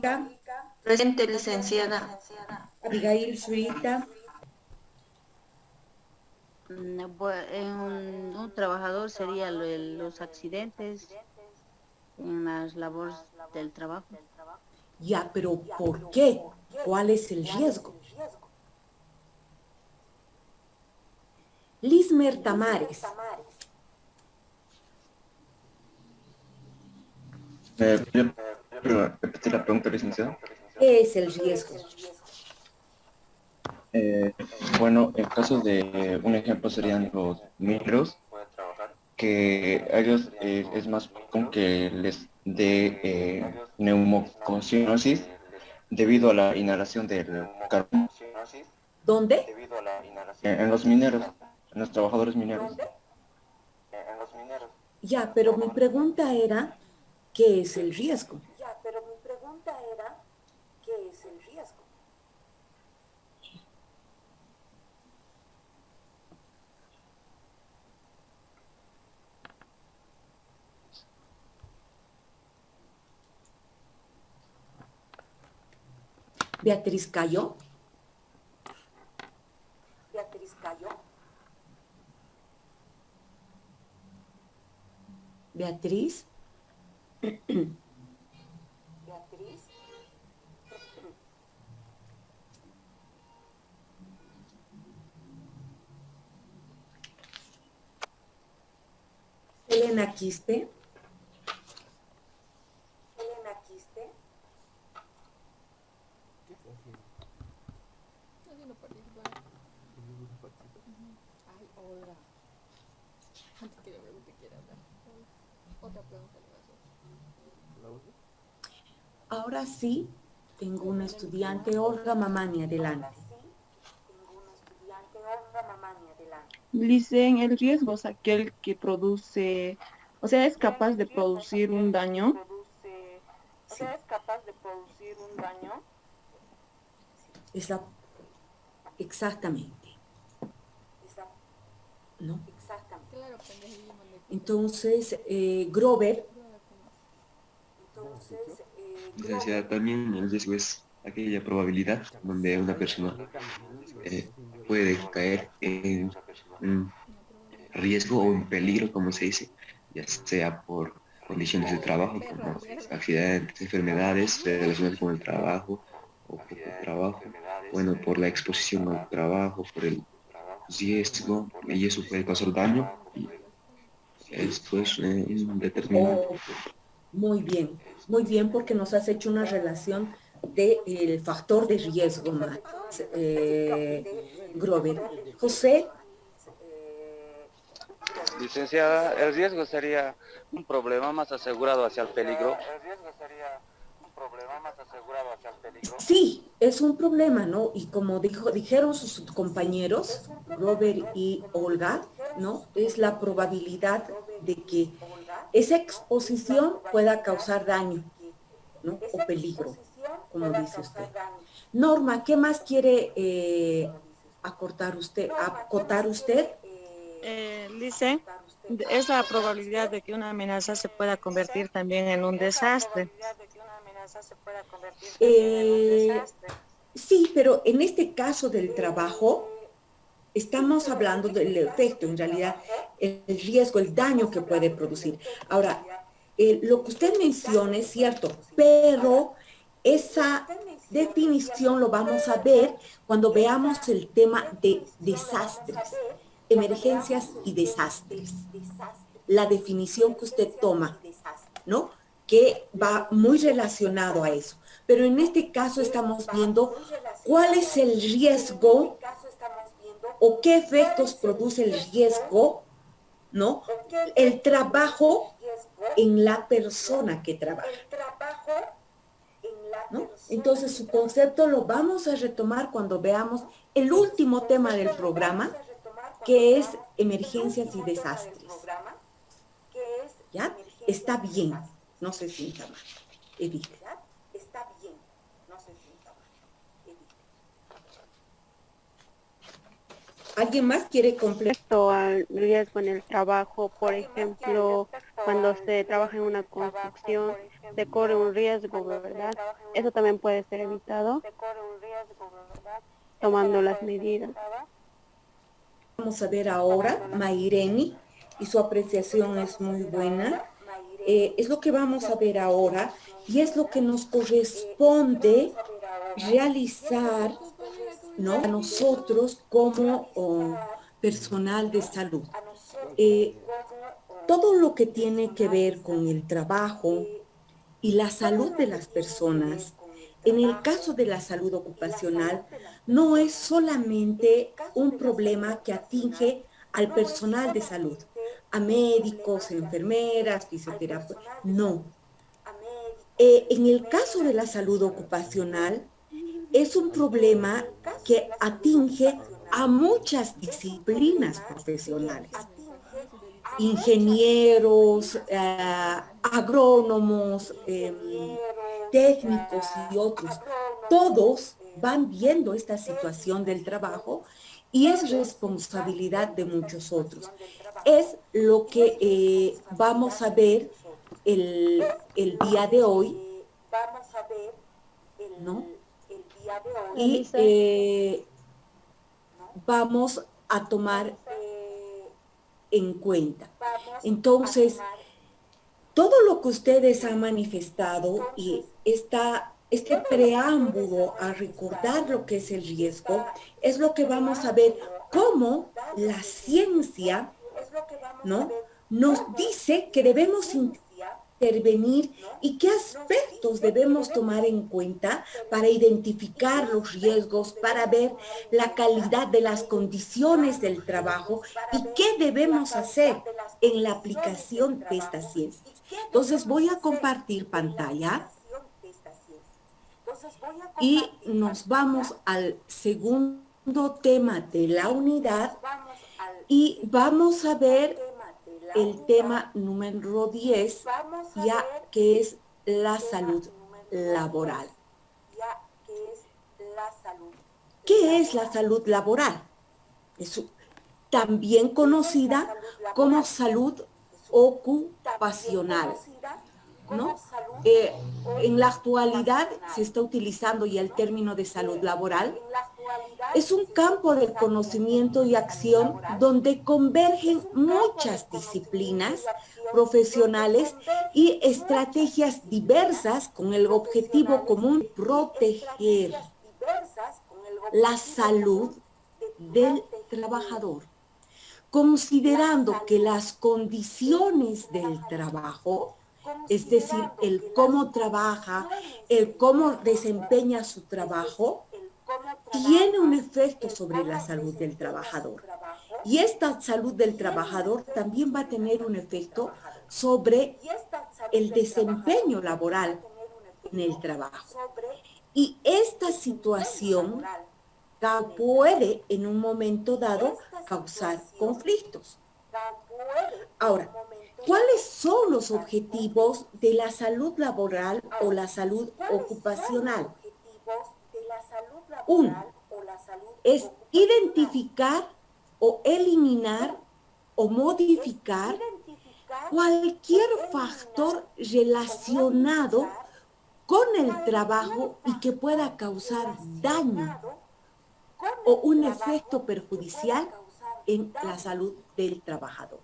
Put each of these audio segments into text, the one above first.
Zurita, Presente, licenciada. Abigail Zurita, Un trabajador sería los accidentes en las labores del trabajo. ya, pero ¿por qué? ¿Cuál es el riesgo? Lismer Tamares, ¿Puedo repetir la pregunta, licenciado? ¿qué es el riesgo? Eh, bueno, en caso de un ejemplo serían los mineros, que a ellos es más común que les dé neumoconiosis debido a la inhalación del carbón. ¿Dónde? En los mineros, en los trabajadores mineros. Ya, pero mi pregunta era, ¿qué es el riesgo? Beatriz Cayo. Beatriz. Elena Quispe. Ahora sí, tengo una estudiante, Olga Mamani, adelante. Dicen, el riesgo es aquel que produce, o sea, es capaz de producir un daño. Sí. Es la, exactamente. ¿No? Entonces, Grover. Licenciada, también el riesgo es aquella probabilidad donde una persona puede caer en un riesgo o en peligro, como se dice, ya sea por condiciones de trabajo, como accidentes, enfermedades relacionadas con el trabajo o por el trabajo, bueno, por la exposición al trabajo, por el riesgo, y eso puede causar daño, y esto es un determinante. Oh, muy bien, porque nos has hecho una relación del factor de riesgo más, Grover. José, Licenciada, el riesgo sería un problema más asegurado hacia el peligro. sí, es un problema, ¿no? Y como dijeron sus compañeros, Grover y Olga, ¿no? Es la probabilidad de que esa exposición pueda causar daño, ¿no? O peligro, como dice usted. Norma, ¿qué más quiere acotar usted? Dice, es la probabilidad de que una amenaza se pueda convertir también en un desastre. Sí, pero en este caso del trabajo, estamos hablando del efecto, en realidad, el riesgo, el daño que puede producir. Ahora, lo que usted menciona es cierto, pero esa definición lo vamos a ver cuando veamos el tema de desastres, emergencias y desastres. La definición que usted toma, ¿no? Que va muy relacionado a eso. Pero en este caso estamos viendo cuál es el riesgo o qué efectos produce el riesgo, ¿no? El trabajo en la persona que trabaja, ¿no? Entonces su concepto lo vamos a retomar cuando veamos el último tema del programa, que es emergencias y desastres. ¿Ya? Está bien, no se sienta mal. Edith. ¿Alguien más quiere completar? Respecto al riesgo en el trabajo, por ejemplo, cuando se trabaja en una construcción se corre un riesgo, ¿verdad? Eso también puede ser evitado tomando las medidas. Vamos a ver ahora Maireni, y su apreciación es muy buena. Es lo que vamos a ver ahora y es lo que nos corresponde realizar, ¿no?, a nosotros como personal de salud. Todo lo que tiene que ver con el trabajo y la salud de las personas, en el caso de la salud ocupacional, no es solamente un problema que atinge al personal de salud, a médicos, enfermeras, fisioterapeutas, no. En el caso de la salud ocupacional, es un problema que atinge a muchas disciplinas profesionales. Ingenieros, agrónomos, técnicos y otros, todos van viendo esta situación del trabajo y es responsabilidad de muchos otros. Es lo que vamos a ver el día de hoy, ¿no? Y vamos a tomar en cuenta. Entonces, todo lo que ustedes han manifestado y este preámbulo a recordar lo que es el riesgo, es lo que vamos a ver cómo la ciencia, ¿no?, nos dice que debemos intervenir y qué aspectos debemos tomar en cuenta para identificar los riesgos, para ver la calidad de las condiciones del trabajo y qué debemos hacer en la aplicación de esta ciencia. Entonces voy a compartir pantalla y nos vamos al segundo tema de la unidad y vamos a ver el tema número 10, ya que es la salud laboral. ¿Qué es la salud laboral? Es también conocida como salud ocupacional, ¿no? En la actualidad se está utilizando ya el término de salud laboral. Es un campo del conocimiento y acción donde convergen muchas disciplinas profesionales y estrategias diversas con el objetivo común de proteger la salud del trabajador, considerando que las condiciones del trabajo, es decir, el cómo trabaja, el cómo desempeña su trabajo, tiene un efecto sobre la salud del trabajador. Y esta salud del trabajador también va a tener un efecto sobre el desempeño laboral en el trabajo. Y esta situación puede en un momento dado causar conflictos. Ahora, ¿cuáles son los objetivos de la salud laboral o la salud ocupacional? Uno, es identificar o eliminar o modificar cualquier factor relacionado con el trabajo y que pueda causar daño o un efecto perjudicial en la salud del trabajador,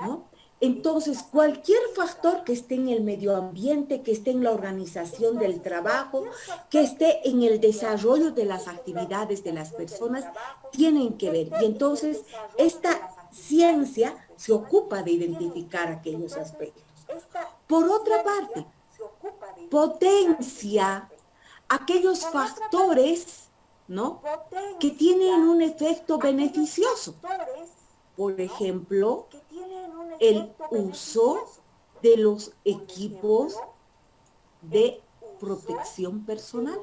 ¿no? Entonces, cualquier factor que esté en el medio ambiente, que esté en la organización del trabajo, que esté en el desarrollo de las actividades de las personas, tienen que ver. Y entonces, esta ciencia se ocupa de identificar aquellos aspectos. Por otra parte, potencia aquellos factores, ¿no?, que tienen un efecto beneficioso. Por ejemplo, el uso de los equipos de protección personal.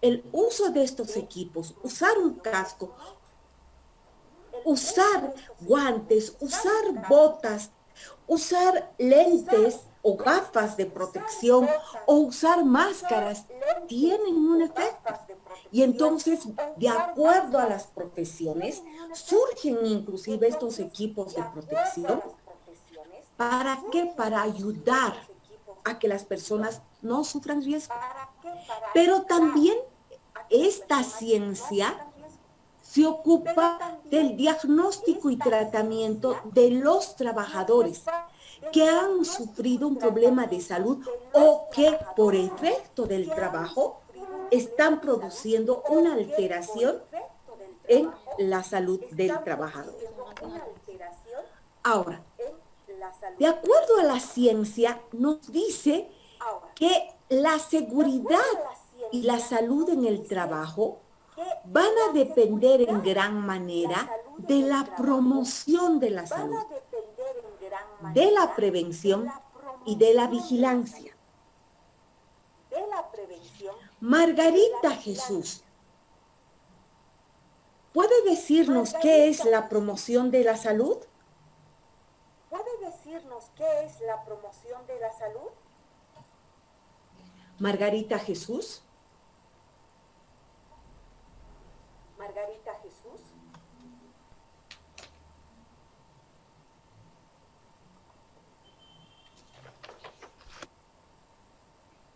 El uso de estos equipos, usar un casco, usar guantes, usar botas, usar lentes o gafas de protección o usar máscaras, tienen un efecto. Y entonces, de acuerdo a las profesiones, surgen inclusive estos equipos de protección ¿Para qué? Para ayudar a que las personas no sufran riesgo. Pero también esta ciencia se ocupa del diagnóstico y tratamiento de los trabajadores que han sufrido un problema de salud o que por efecto del trabajo están produciendo una alteración en la salud del trabajador. Ahora, de acuerdo a la ciencia, nos dice que la seguridad y la salud en el trabajo van a depender en gran manera de la promoción de la salud, de la prevención y de la vigilancia. Margarita Jesús, ¿puede decirnos qué es la promoción de la salud? ¿Puede decirnos qué es la promoción de la salud? Margarita Jesús. Margarita Jesús.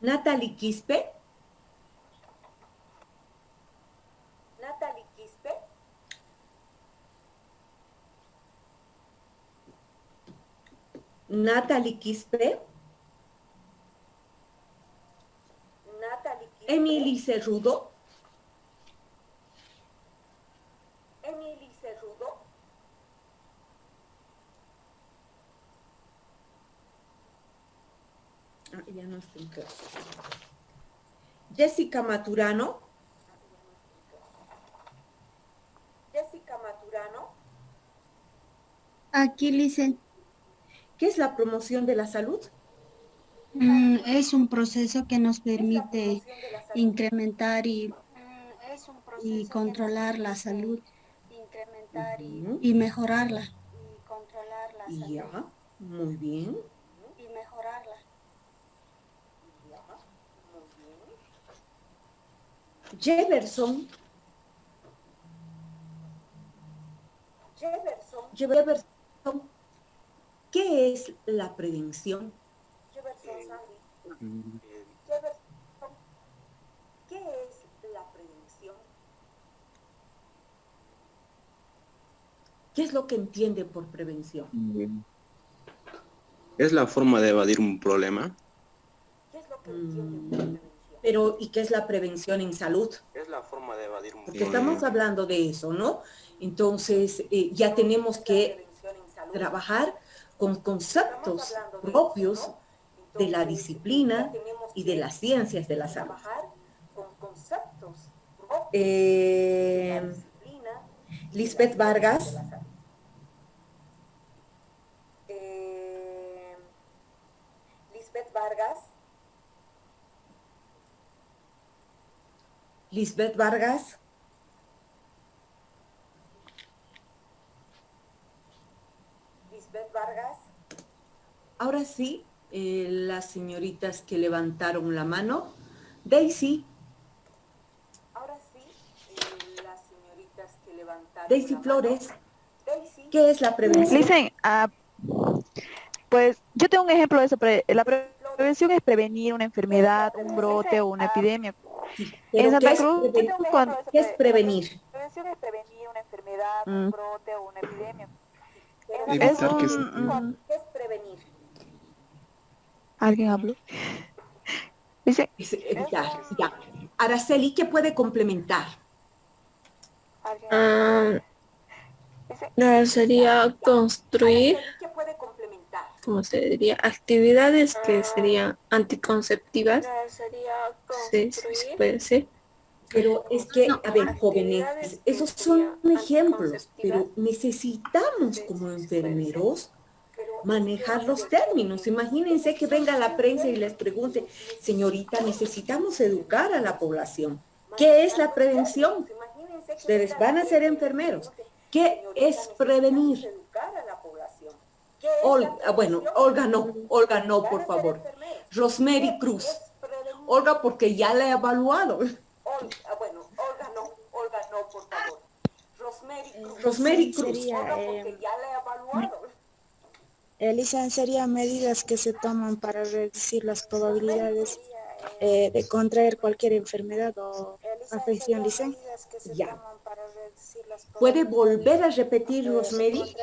Natalie Quispe. Natalie Quispe. Natalie Quispe. Natalie Quispe. Emily Cerrudo. Emily Cerrudo. Ya no estoy en clase. Jessica Maturano. Jessica Maturano. Aquí, Licen. ¿Qué es la promoción de la salud? Es un proceso que nos permite incrementar y controlar la salud y mejorarla. Ya, muy bien. Y mejorarla. Jefferson. Jefferson. ¿Qué es la prevención? Jefferson, ¿qué es la prevención? ¿Qué es lo que entiende por prevención? Es la forma de evadir un problema. ¿Qué es lo que entiende por prevención? Pero, ¿y qué es la prevención en salud? Es la forma de evadir un Porque estamos hablando de eso, ¿no? Entonces, ya tenemos que trabajar con conceptos propios de la disciplina y de las ciencias de la salud. Lisbeth Vargas. Lisbeth Vargas. Lisbeth Vargas. Lisbeth Vargas. Ahora sí, las señoritas que levantaron la mano. Daisy. Ahora sí, las señoritas que levantaron Daisy la Flores. mano. Daisy. ¿Qué es la prevención? Dicen, pues yo tengo un ejemplo de eso. La prevención es prevenir una enfermedad, un brote o una epidemia. En Santa Cruz, ¿qué es prevenir? Prevención es prevenir una enfermedad, un brote o una epidemia. ¿Qué es prevenir? ¿Alguien habló? Dice, Ya. Araceli, ¿qué puede complementar? Sería construir, ¿Qué puede complementar? ¿cómo se diría? Actividades que serían anticonceptivas. Sí, puede ser. Pero es que, a ver, jóvenes, esos son ejemplos, pero necesitamos como enfermeros manejar los términos. Imagínense que venga la prensa y les pregunte, señorita, necesitamos educar a la población. ¿Qué es la prevención? Ustedes van a ser enfermeros. ¿Qué es prevenir? Olga no, por favor. Rosemary Cruz. Olga, porque ya la he evaluado. Olga no, por favor. Rosemary Cruz. Rosemary Cruz. Sería, Olga, porque ya la he evaluado. Elisan, serían medidas que se toman para reducir las probabilidades de contraer cualquier enfermedad o afección, Licen. Ya. ¿Puede volver a repetir, Rosemary,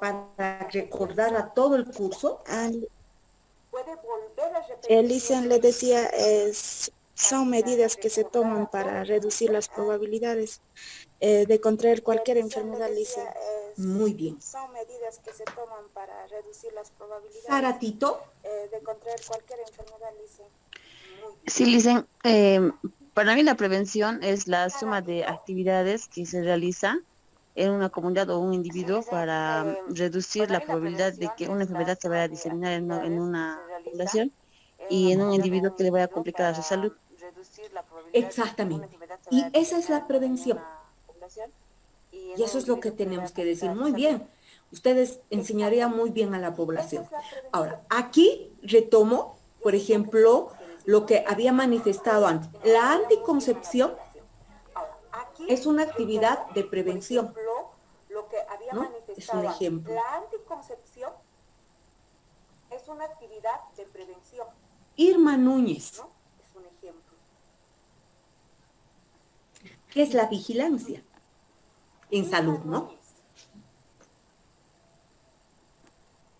para recordar a todo el curso? Licen le decía, son medidas que se toman para reducir las probabilidades de contraer cualquier enfermedad, Licen. Muy bien. Son medidas que se toman para reducir las probabilidades Saratito. De contraer cualquier enfermedad, Licen. Sí, Licen, para mí la prevención es la suma de actividades que se realiza en una comunidad o un individuo para reducir la probabilidad de que una enfermedad se vaya a diseminar en una población y en un individuo que le vaya a complicar a su salud. Exactamente. Y esa es la prevención. Y eso es lo que tenemos que decir. Muy bien. Ustedes enseñarían muy bien a la población. Ahora, aquí retomo, por ejemplo, lo que había manifestado antes. La anticoncepción es una actividad de prevención. ¿No? Es un ejemplo. La anticoncepción es una actividad de prevención. Irma Núñez. ¿No? Es un ejemplo. ¿Qué es la vigilancia? En salud, ¿no?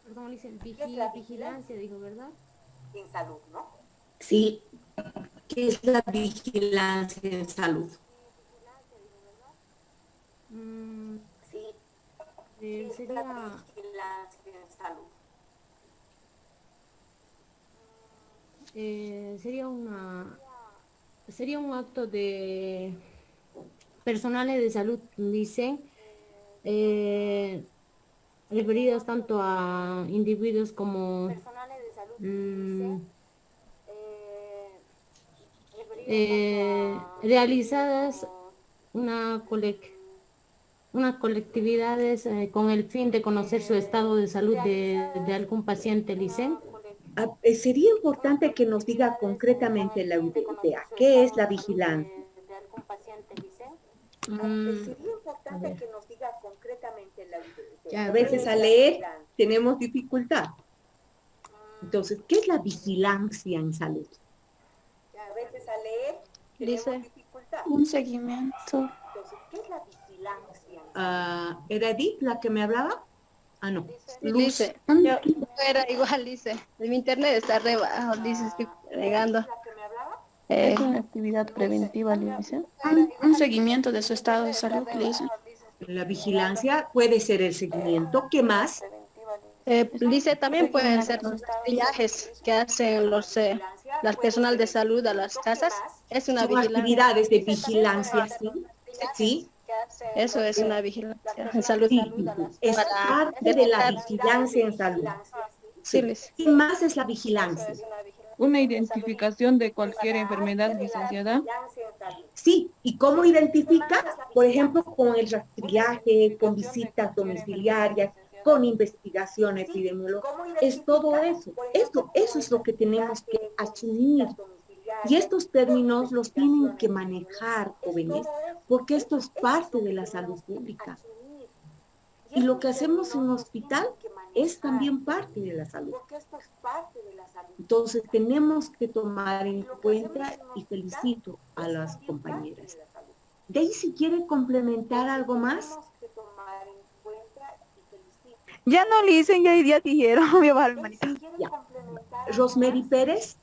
Perdón, dicen vigilancia, dijo, ¿verdad? En salud, ¿no? Sí. ¿Qué es la vigilancia en salud? Sí. Sería... La vigilancia en salud. Sería un acto de personales de salud, dicen, referidos tanto a individuos como realizadas una colectividades con el fin de conocer su estado de salud de algún paciente, Licen. Sería importante que nos diga concretamente la idea. ¿Qué es la vigilancia? Sería importante que nos diga concretamente la idea. A veces al leer tenemos dificultad. Entonces, ¿qué es la vigilancia en salud? A veces al leer Dice, dificultad. un seguimiento. Entonces, ¿qué es la vigilancia? ¿Era Edith la que me hablaba? Ah, no. Dice, yo era igual, dice. Mi internet está re bajo, dice, estoy agregando. Es una actividad preventiva, dice. Un seguimiento de su estado de salud, dice. La vigilancia puede ser el seguimiento. ¿Qué más? Dice, también pueden ser los viajes que hacen las personal de salud a las casas. Es una Son vigilancia. actividades de vigilancia, ¿sí? ¿Sí? Eso es una vigilancia en salud. Sí, es parte de la vigilancia en salud. Sí. ¿Qué más es la vigilancia? Una identificación de cualquier enfermedad, licenciada. Sí, ¿y cómo identifica? Por ejemplo, con el rastrillaje, con visitas domiciliarias, con investigación epidemiológica. Es todo eso. Eso es lo que tenemos que asumir. Y estos términos los tienen que manejar, jóvenes, porque esto es parte de la salud pública. Y lo que hacemos en un hospital es también parte de la salud. Entonces tenemos que tomar en cuenta y felicito a las compañeras. Daisy, ¿quiere complementar algo más? Ya no le dicen, ya dijeron, voy a bajar el manito. Ya. Rosemary Pérez.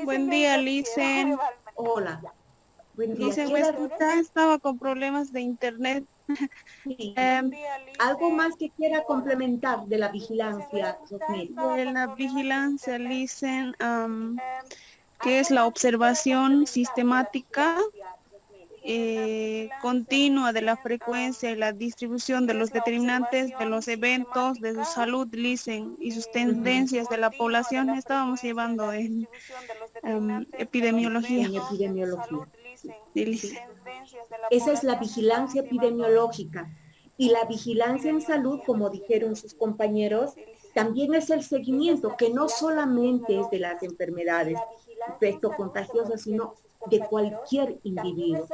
Buen día, Licen. Hola. Buen día. Licen, pues, estaba con problemas de internet. Sí. ¿Algo más que quiera complementar de la vigilancia, Rosemary? De la vigilancia, Licen, que es la observación sistemática continua de la frecuencia y la distribución de los determinantes de los eventos de su salud, Licen, y sus tendencias de la población. Estábamos llevando en epidemiología. En epidemiología. Sí, Licen. Esa es la vigilancia epidemiológica. Y la vigilancia en salud, como dijeron sus compañeros, también es el seguimiento, que no solamente es de las enfermedades infectocontagiosas, sino de cualquier individuo.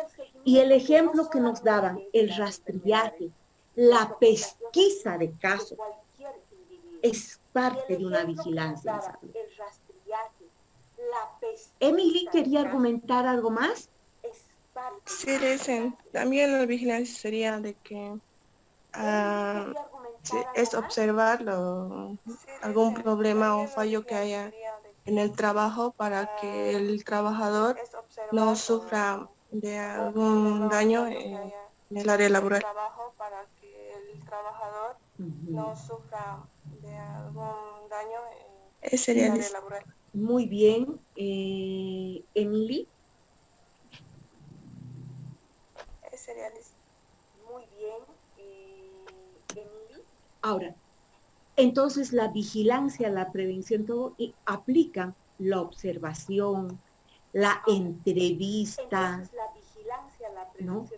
Y el ejemplo que nos daban, el rastrillaje, La pesquisa de casos es parte de una vigilancia en salud. Emily, ¿quería argumentar algo más? Sí, dicen, también la vigilancia sería de que sí, es observar algún problema o fallo que haya en el trabajo para que el trabajador no sufra de algún daño en el área laboral. Ese sería el laboral. Muy bien, Emily. Muy bien, Emily. Ahora, entonces la vigilancia, la prevención, todo aplica la observación, la entrevista, ¿no?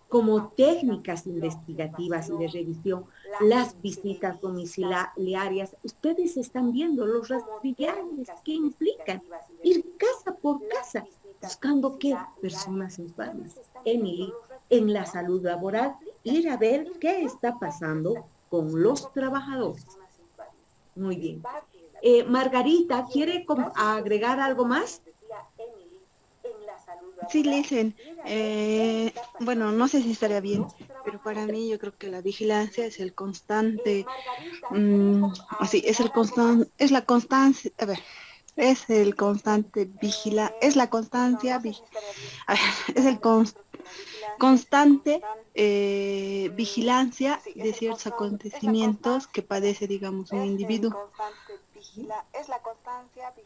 Como técnicas investigativas y de revisión, las visitas domiciliarias. Ustedes están viendo los rastreadores que implican ir casa por casa, buscando qué personas enfermas. Emily, en la salud laboral, ir a ver qué está pasando con los trabajadores. Muy bien. Margarita, ¿quiere agregar algo más? Sí, Listen, bueno, no sé si estaría bien, pero para mí yo creo que la vigilancia es el constante, es la constancia, a ver, es el constante es la constancia, es el constante vigilancia de ciertos acontecimientos que padece, digamos, un individuo.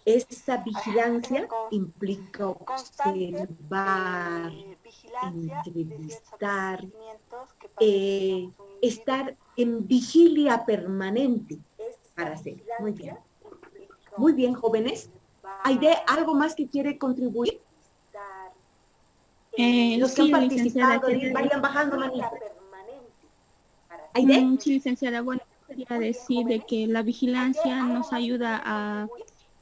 Esta vigilancia implica observar, entrevistar, estar en vigilia permanente para hacer. Muy bien. Muy bien, jóvenes. ¿Hay algo más que quiere contribuir? Los que han participado, vayan bajando manita. Sí, licenciada, bueno, quería decir de que la vigilancia nos ayuda a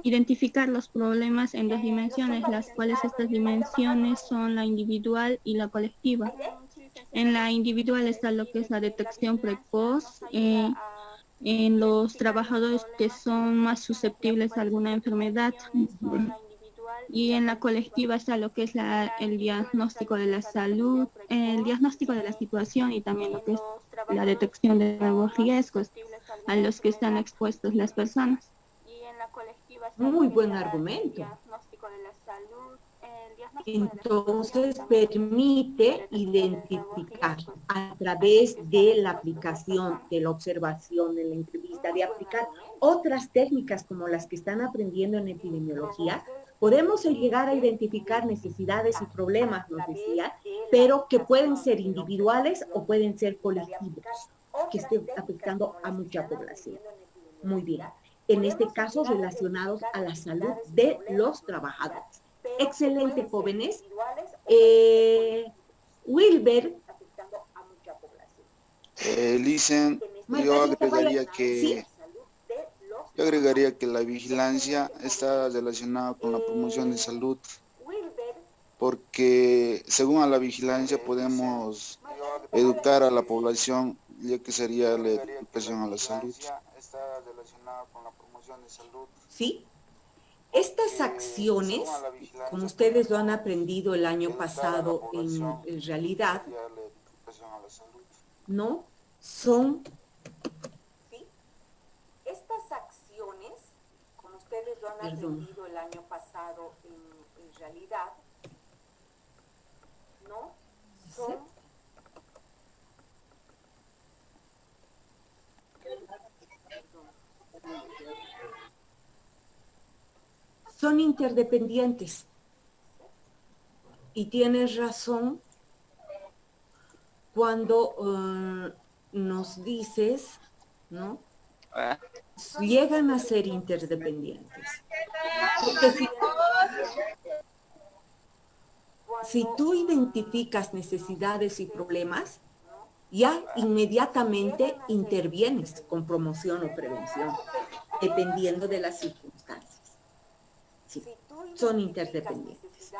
identificar los problemas en dos dimensiones, las cuales estas dimensiones son la individual y la colectiva. En la individual está lo que es la detección precoz, en los trabajadores que son más susceptibles a alguna enfermedad. Y en la colectiva está lo que es el diagnóstico de la salud, el diagnóstico de la situación y también lo que es la detección de nuevos riesgos a los que están expuestos las personas. Muy buen argumento. Entonces permite identificar a través de la aplicación, de la observación, de la entrevista, de aplicar otras técnicas como las que están aprendiendo en epidemiología. Podemos llegar a identificar necesidades y problemas, nos decía, pero que pueden ser individuales o pueden ser colectivos, que estén afectando a mucha población. Muy bien. En este caso, relacionados a la salud de los trabajadores. Excelente, jóvenes. Wilber. Listen, yo agregaría que la vigilancia está relacionada con la promoción de salud, porque según a la vigilancia podemos educar a la población, ya que sería la educación a la salud. Sí. Estas acciones, como ustedes lo han aprendido el año pasado en realidad, ¿no? Son... Estas acciones, como ustedes lo han aprendido el año pasado en realidad, ¿no? Son... Son interdependientes. Y tienes razón cuando nos dices, ¿no? Llegan a ser interdependientes. Porque si tú identificas necesidades y problemas, ya inmediatamente intervienes con promoción o prevención, dependiendo de las circunstancias. Sí, son interdependientes.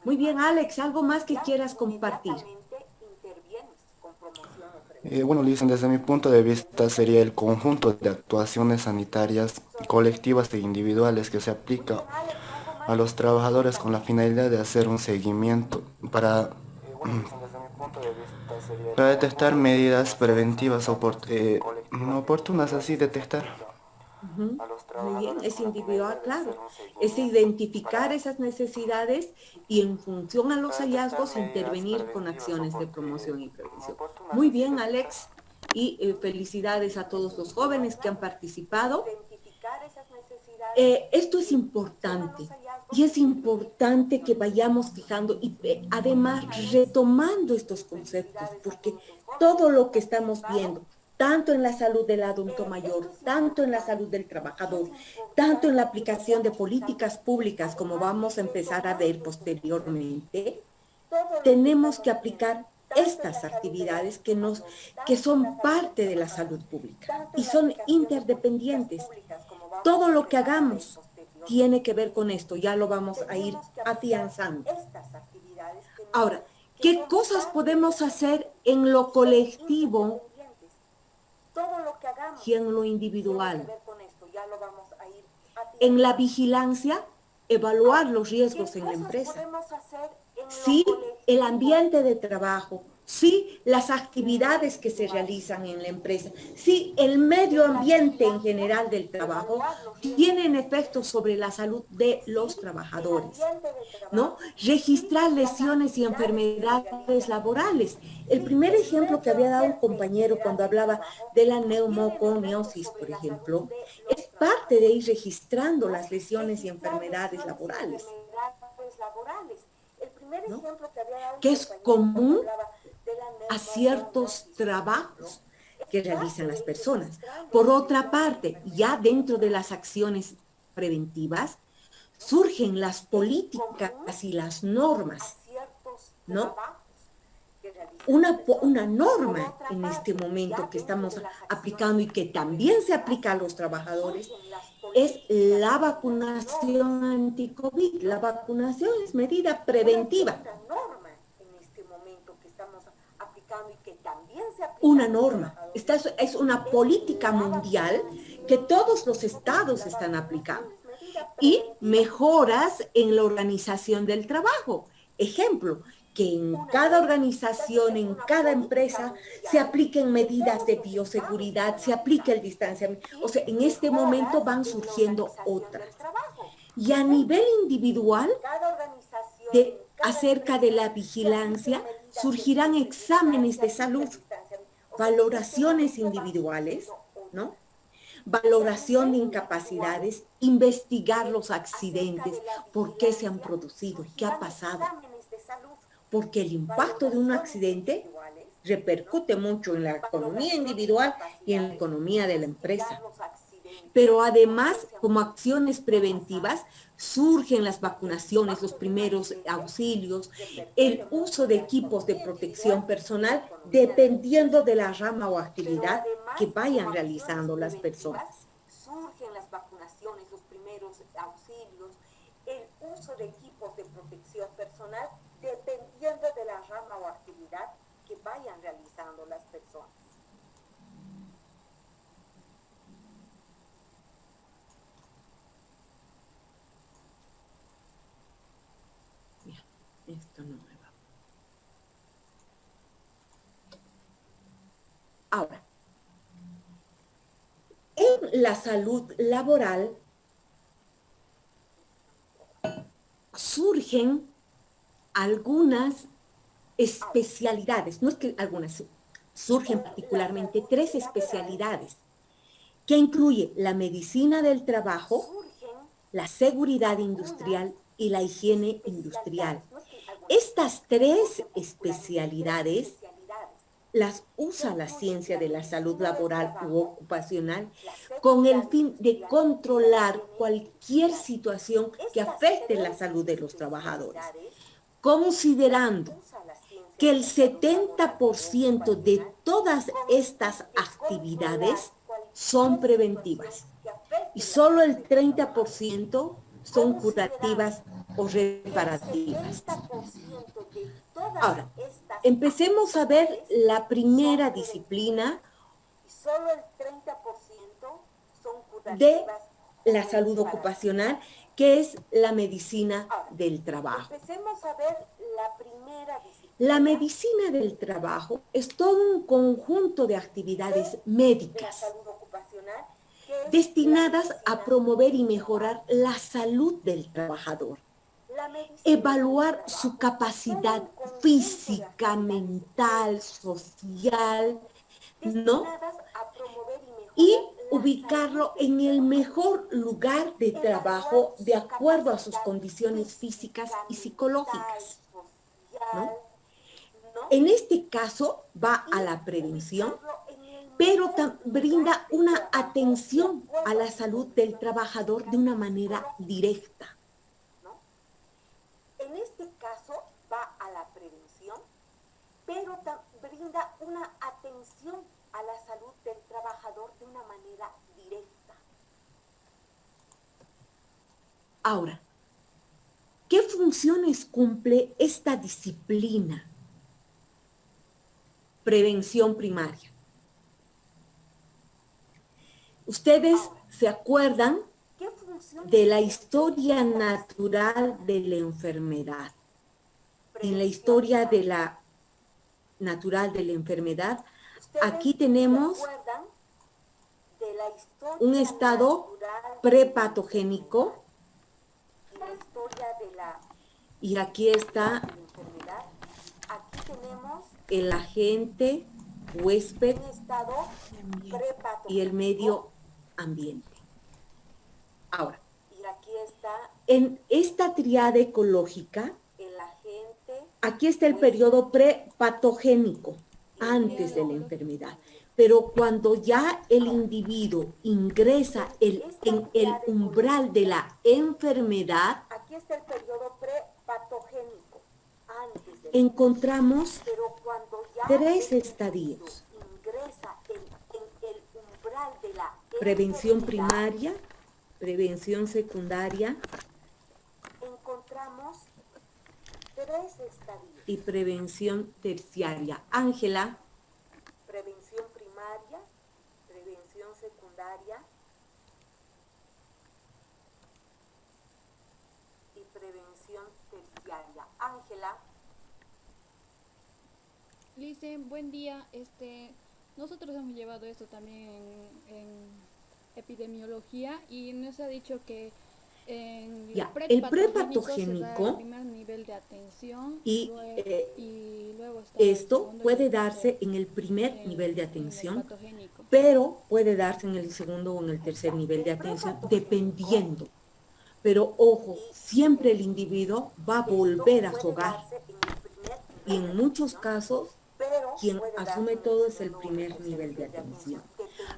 Muy bien, Alex, ¿algo más que quieras compartir? Bueno, Lisa, desde mi punto de vista sería el conjunto de actuaciones sanitarias colectivas e individuales que se aplica a los trabajadores con la finalidad de hacer un seguimiento para detectar medidas preventivas oportunas, así detectar. Ujú. Muy bien, es individual, claro. Es identificar esas necesidades y en función a los hallazgos intervenir con acciones de promoción y prevención. Muy bien, Alex, y felicidades a todos los jóvenes que han participado. Esto es importante y es importante que vayamos fijando y además retomando estos conceptos, porque todo lo que estamos viendo, tanto en la salud del adulto mayor, tanto en la salud del trabajador, tanto en la aplicación de políticas públicas, como vamos a empezar a ver posteriormente, tenemos que aplicar estas actividades que son parte de la salud pública y son interdependientes. Todo lo que hagamos tiene que ver con esto, ya lo vamos a ir afianzando. Ahora, ¿qué cosas podemos hacer en lo colectivo y en lo individual? En la vigilancia, evaluar los riesgos en la empresa. Sí, el ambiente de trabajo, sí, las actividades que se realizan en la empresa, sí, el medio ambiente en general del trabajo tienen efectos sobre la salud de los trabajadores, ¿no? Registrar lesiones y enfermedades laborales. El primer ejemplo que había dado un compañero cuando hablaba de la neumoconiosis, por ejemplo, es parte de ir registrando las lesiones y enfermedades laborales, ¿no? Que es común a ciertos trabajos que realizan las personas. Por otra parte, ya dentro de las acciones preventivas, surgen las políticas y las normas, ¿no? Una norma en este momento que estamos aplicando y que también se aplica a los trabajadores es la vacunación anti-COVID. La vacunación es medida preventiva. Una norma. Esta es una política mundial que todos los estados están aplicando. Y mejoras en la organización del trabajo. Ejemplo, que en cada organización, en cada empresa, se apliquen medidas de bioseguridad, se aplique el distanciamiento. O sea, en este momento van surgiendo otras. Y a nivel individual, acerca de la vigilancia, surgirán exámenes de salud, valoraciones individuales, ¿no? Valoración de incapacidades, investigar los accidentes, por qué se han producido, qué ha pasado. Porque el impacto de un accidente repercute mucho en la economía individual y en la economía de la empresa. Pero además, como acciones preventivas, surgen las vacunaciones, los primeros auxilios, el uso de equipos de protección personal, dependiendo de la rama o actividad que vayan realizando las personas. Surgen las vacunaciones, los primeros auxilios, el uso de equipos de protección personal, dependiendo de la rama o actividad que vayan realizando las personas. Esto no me va. Ahora, en la salud laboral surgen algunas especialidades, no es que algunas, surgen particularmente 3 especialidades que incluye la medicina del trabajo, la seguridad industrial y la higiene industrial. Estas 3 especialidades las usa la ciencia de la salud laboral u ocupacional con el fin de controlar cualquier situación que afecte la salud de los trabajadores, considerando que el 70% de todas estas actividades son preventivas y solo el 30% son curativas o reparativas. Ahora, empecemos a ver la primera disciplina Solo el 30% son de curativas. la salud ocupacional, que es la medicina del trabajo. Empecemos a ver la primera disciplina. La medicina del trabajo es todo un conjunto de actividades médicas destinadas a promover y mejorar la salud del trabajador, evaluar su capacidad física, mental, social, ¿no? Y ubicarlo en el mejor lugar de trabajo de acuerdo a sus condiciones físicas y psicológicas, ¿no? En este caso va a la prevención, pero brinda una atención a la salud del trabajador de una manera directa. En este caso va a la prevención, pero brinda una atención a la salud del trabajador de una manera directa. Ahora, ¿qué funciones cumple esta disciplina? Prevención primaria. Ustedes se acuerdan de la historia natural de la enfermedad. En la historia de la natural de la enfermedad, aquí tenemos un estado prepatogénico y aquí está el agente, huésped y el medio ambiente. Ahora, en esta triada ecológica, aquí está el periodo prepatogénico, antes de la enfermedad. Pero cuando ya el individuo ingresa en el umbral de la enfermedad, Aquí está el periodo prepatogénico. encontramos tres estadios. Ingresa en el umbral de la Prevención primaria, prevención secundaria encontramos tres estadios. y prevención terciaria. Ángela, Prevención primaria, prevención secundaria y prevención terciaria. Ángela. Licen, buen día. Nosotros hemos llevado esto también en epidemiología y nos ha dicho que en ya, el el prepatogénico prepatogénico el primer nivel de atención y luego está esto el puede segundo darse en el primer nivel de en el atención, patogénico. pero puede darse en el segundo o en el tercer nivel de atención, dependiendo. Pero ojo, siempre el individuo va a volver a su hogar y en muchos casos quien asume todo es el primer nivel de atención.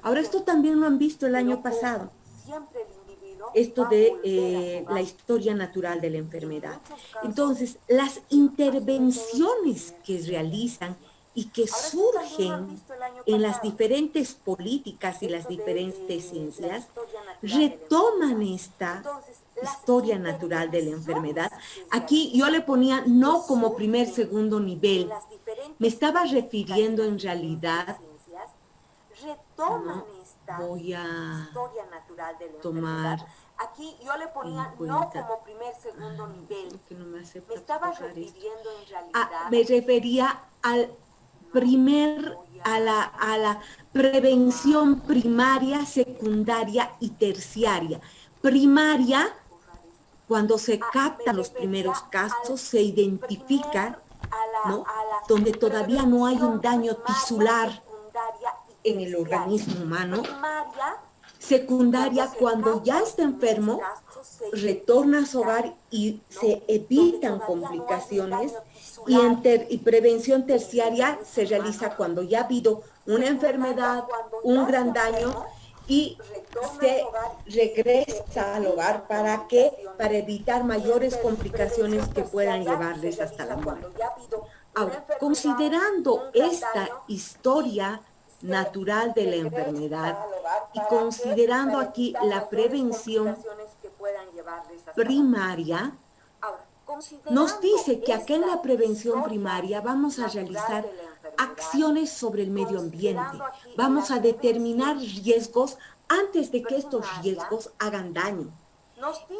Ahora, esto también lo han visto el año pasado, esto de la historia natural de la enfermedad. Entonces, las intervenciones que realizan y que surgen en las diferentes políticas y las diferentes ciencias, retoman esta historia natural de la enfermedad. Aquí yo le ponía no como primer, segundo nivel. Me estaba refiriendo en realidad, no, voy a tomar Aquí yo le ponía en no cuenta. como primer, segundo nivel. Que no me acepta Me estaba borrar esto. refiriendo en realidad. Me refería al a la prevención primaria, secundaria y terciaria. Primaria, cuando se captan los primeros casos, se identifica, ¿no?, donde todavía no hay un daño tisular en el organismo humano. Secundaria, cuando ya está enfermo, retorna a su hogar y se evitan complicaciones. Y prevención terciaria se realiza cuando ya ha habido una enfermedad, un gran daño y se regresa al hogar para evitar mayores complicaciones que puedan llevarles hasta la muerte. Ahora, considerando esta historia natural de la enfermedad y considerando aquí la prevención primaria, nos dice que acá en la prevención primaria vamos a realizar acciones sobre el medio ambiente, vamos a determinar riesgos antes de que estos riesgos hagan daño,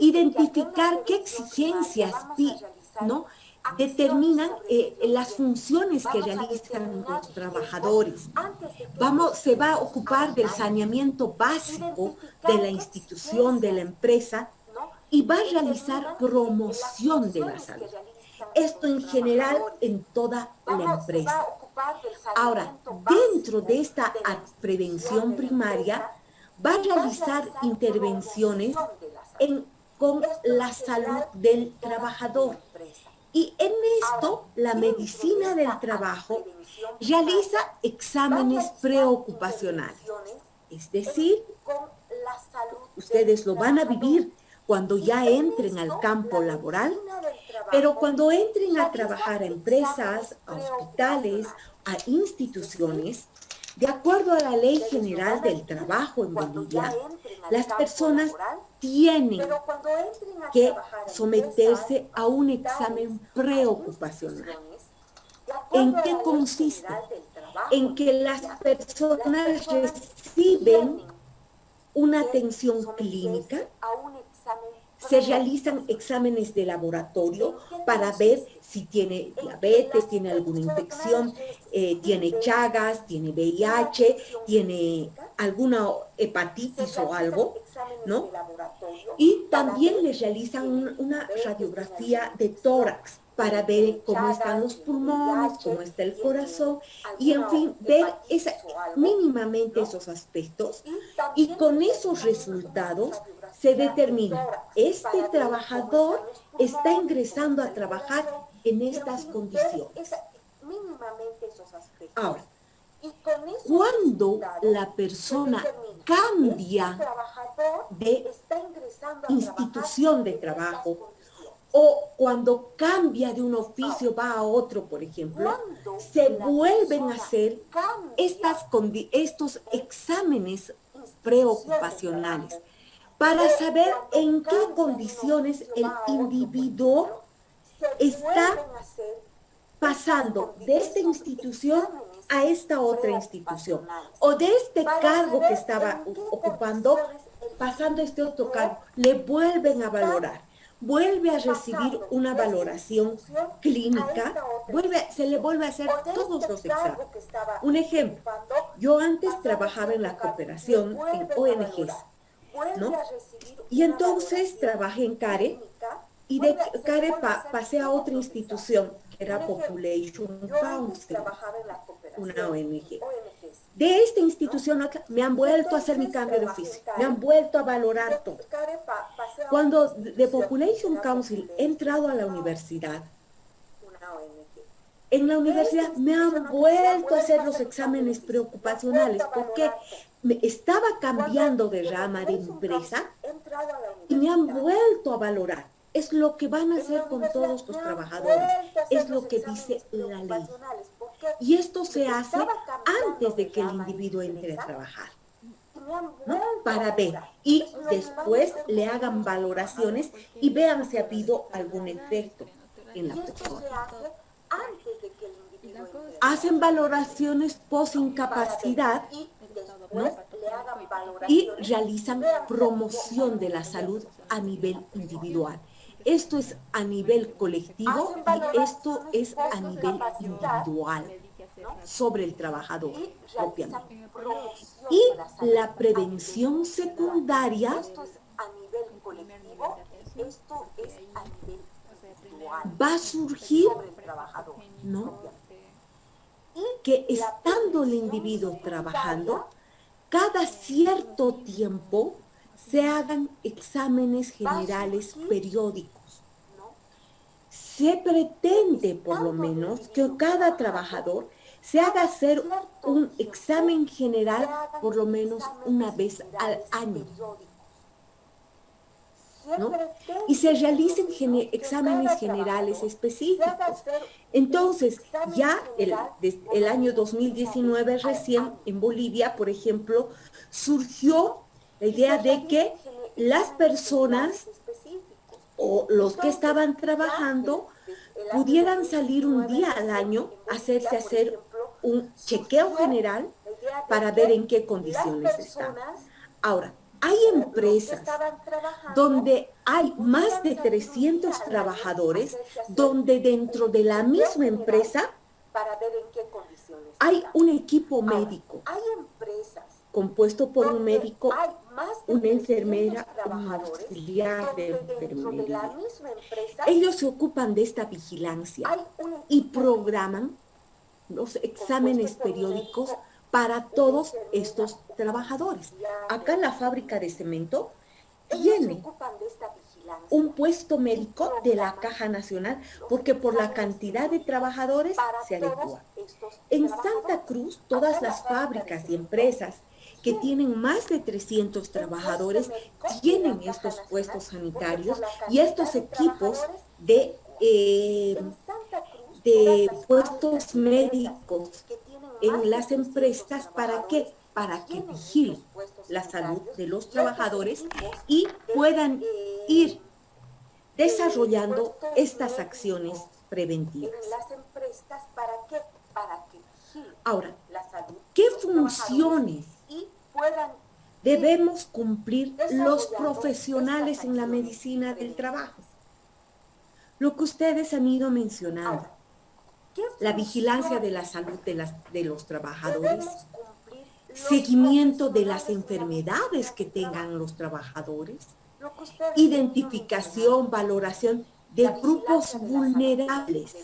identificar qué exigencias ¿no? determinan las funciones que realizan los trabajadores. Se va a ocupar del saneamiento básico de la institución, de la empresa, y va a realizar promoción de la salud. Esto en general en toda la empresa. Ahora, dentro de esta prevención primaria, va a realizar intervenciones con la salud del trabajador. Y en esto, la medicina del trabajo realiza exámenes preocupacionales. Es decir, ustedes lo van a vivir cuando ya entren al campo laboral, pero cuando entren a trabajar a empresas, a hospitales, a instituciones, de acuerdo a la Ley General del Trabajo en Bolivia, las personas tienen que someterse a un examen preocupacional. ¿En qué consiste? En que las personas reciben una atención clínica, se realizan exámenes de laboratorio para ver si tiene diabetes, tiene alguna infección, tiene Chagas, tiene VIH, tiene alguna hepatitis o algo, ¿no? Y también les realizan una radiografía de tórax para ver cómo están los pulmones, cómo está el corazón, y en fin, ver mínimamente esos aspectos, y con esos resultados se determina, este trabajador está ingresando a trabajar en estas condiciones. Ahora, cuando la persona cambia de institución de trabajo, o cuando cambia de un oficio, va a otro, por ejemplo, se vuelven a hacer estos exámenes preocupacionales para saber en qué condiciones el individuo está pasando de esta institución a esta otra institución, o de este cargo que estaba ocupando, pasando a este otro cargo. Le vuelven a valorar, vuelve a recibir una valoración clínica, se le vuelve a hacer todos los exámenes. Un ejemplo, yo antes trabajaba en la cooperación, en ONGs, ¿no? Y entonces trabajé en CARE, y de CARE pasé a otra institución, que era Population Council, una ONG. De esta institución me han vuelto a hacer mi cambio de oficio, me han vuelto a valorar todo. Cuando de Population Council he entrado a la universidad, en la universidad me han vuelto a hacer los exámenes preocupacionales, porque me estaba cambiando de rama de empresa y me han vuelto a valorar. Es lo que van a hacer con todos los trabajadores, es lo que dice la ley. Y esto se hace antes de que el individuo entre a trabajar, ¿no? Para ver, y después le hagan valoraciones y vean si ha habido algún efecto en la persona. Hacen valoraciones post-incapacidad, ¿no? Y realizan promoción de la salud a nivel individual. Esto es a nivel colectivo y esto es a nivel individual, sobre el trabajador propiamente. Y la prevención secundaria va a surgir, ¿no? Que estando el individuo trabajando, cada cierto tiempo se hagan exámenes generales periódicos. Se pretende, por lo menos, que cada trabajador se haga hacer un examen general por lo menos una vez al año, ¿no? Y se realicen exámenes generales específicos. Entonces, ya el año 2019 recién en Bolivia, por ejemplo, surgió la idea de que las personas o los que estaban trabajando pudieran salir un día al año a hacer un chequeo general para ver en qué condiciones están. Ahora, hay empresas donde hay más de 300 trabajadores, donde dentro de la misma empresa hay un equipo médico compuesto por un médico, una enfermera, un auxiliar de enfermería. Ellos se ocupan de esta vigilancia y programan los exámenes periódicos para todos estos trabajadores. Acá la fábrica de cemento tiene un puesto médico de la Caja Nacional porque por la cantidad de trabajadores se adecua. En Santa Cruz, todas las fábricas y empresas que tienen más de 300 trabajadores tienen estos puestos sanitarios y estos equipos de puestos médicos en las empresas. ¿Para qué? Para que vigilen la salud de los trabajadores y puedan ir desarrollando estas acciones preventivas. Ahora, ¿qué funciones debemos cumplir los profesionales en la medicina del trabajo? Lo que ustedes han ido mencionando, la vigilancia de la salud de los trabajadores, seguimiento de las enfermedades que tengan los trabajadores, identificación, valoración de grupos vulnerables.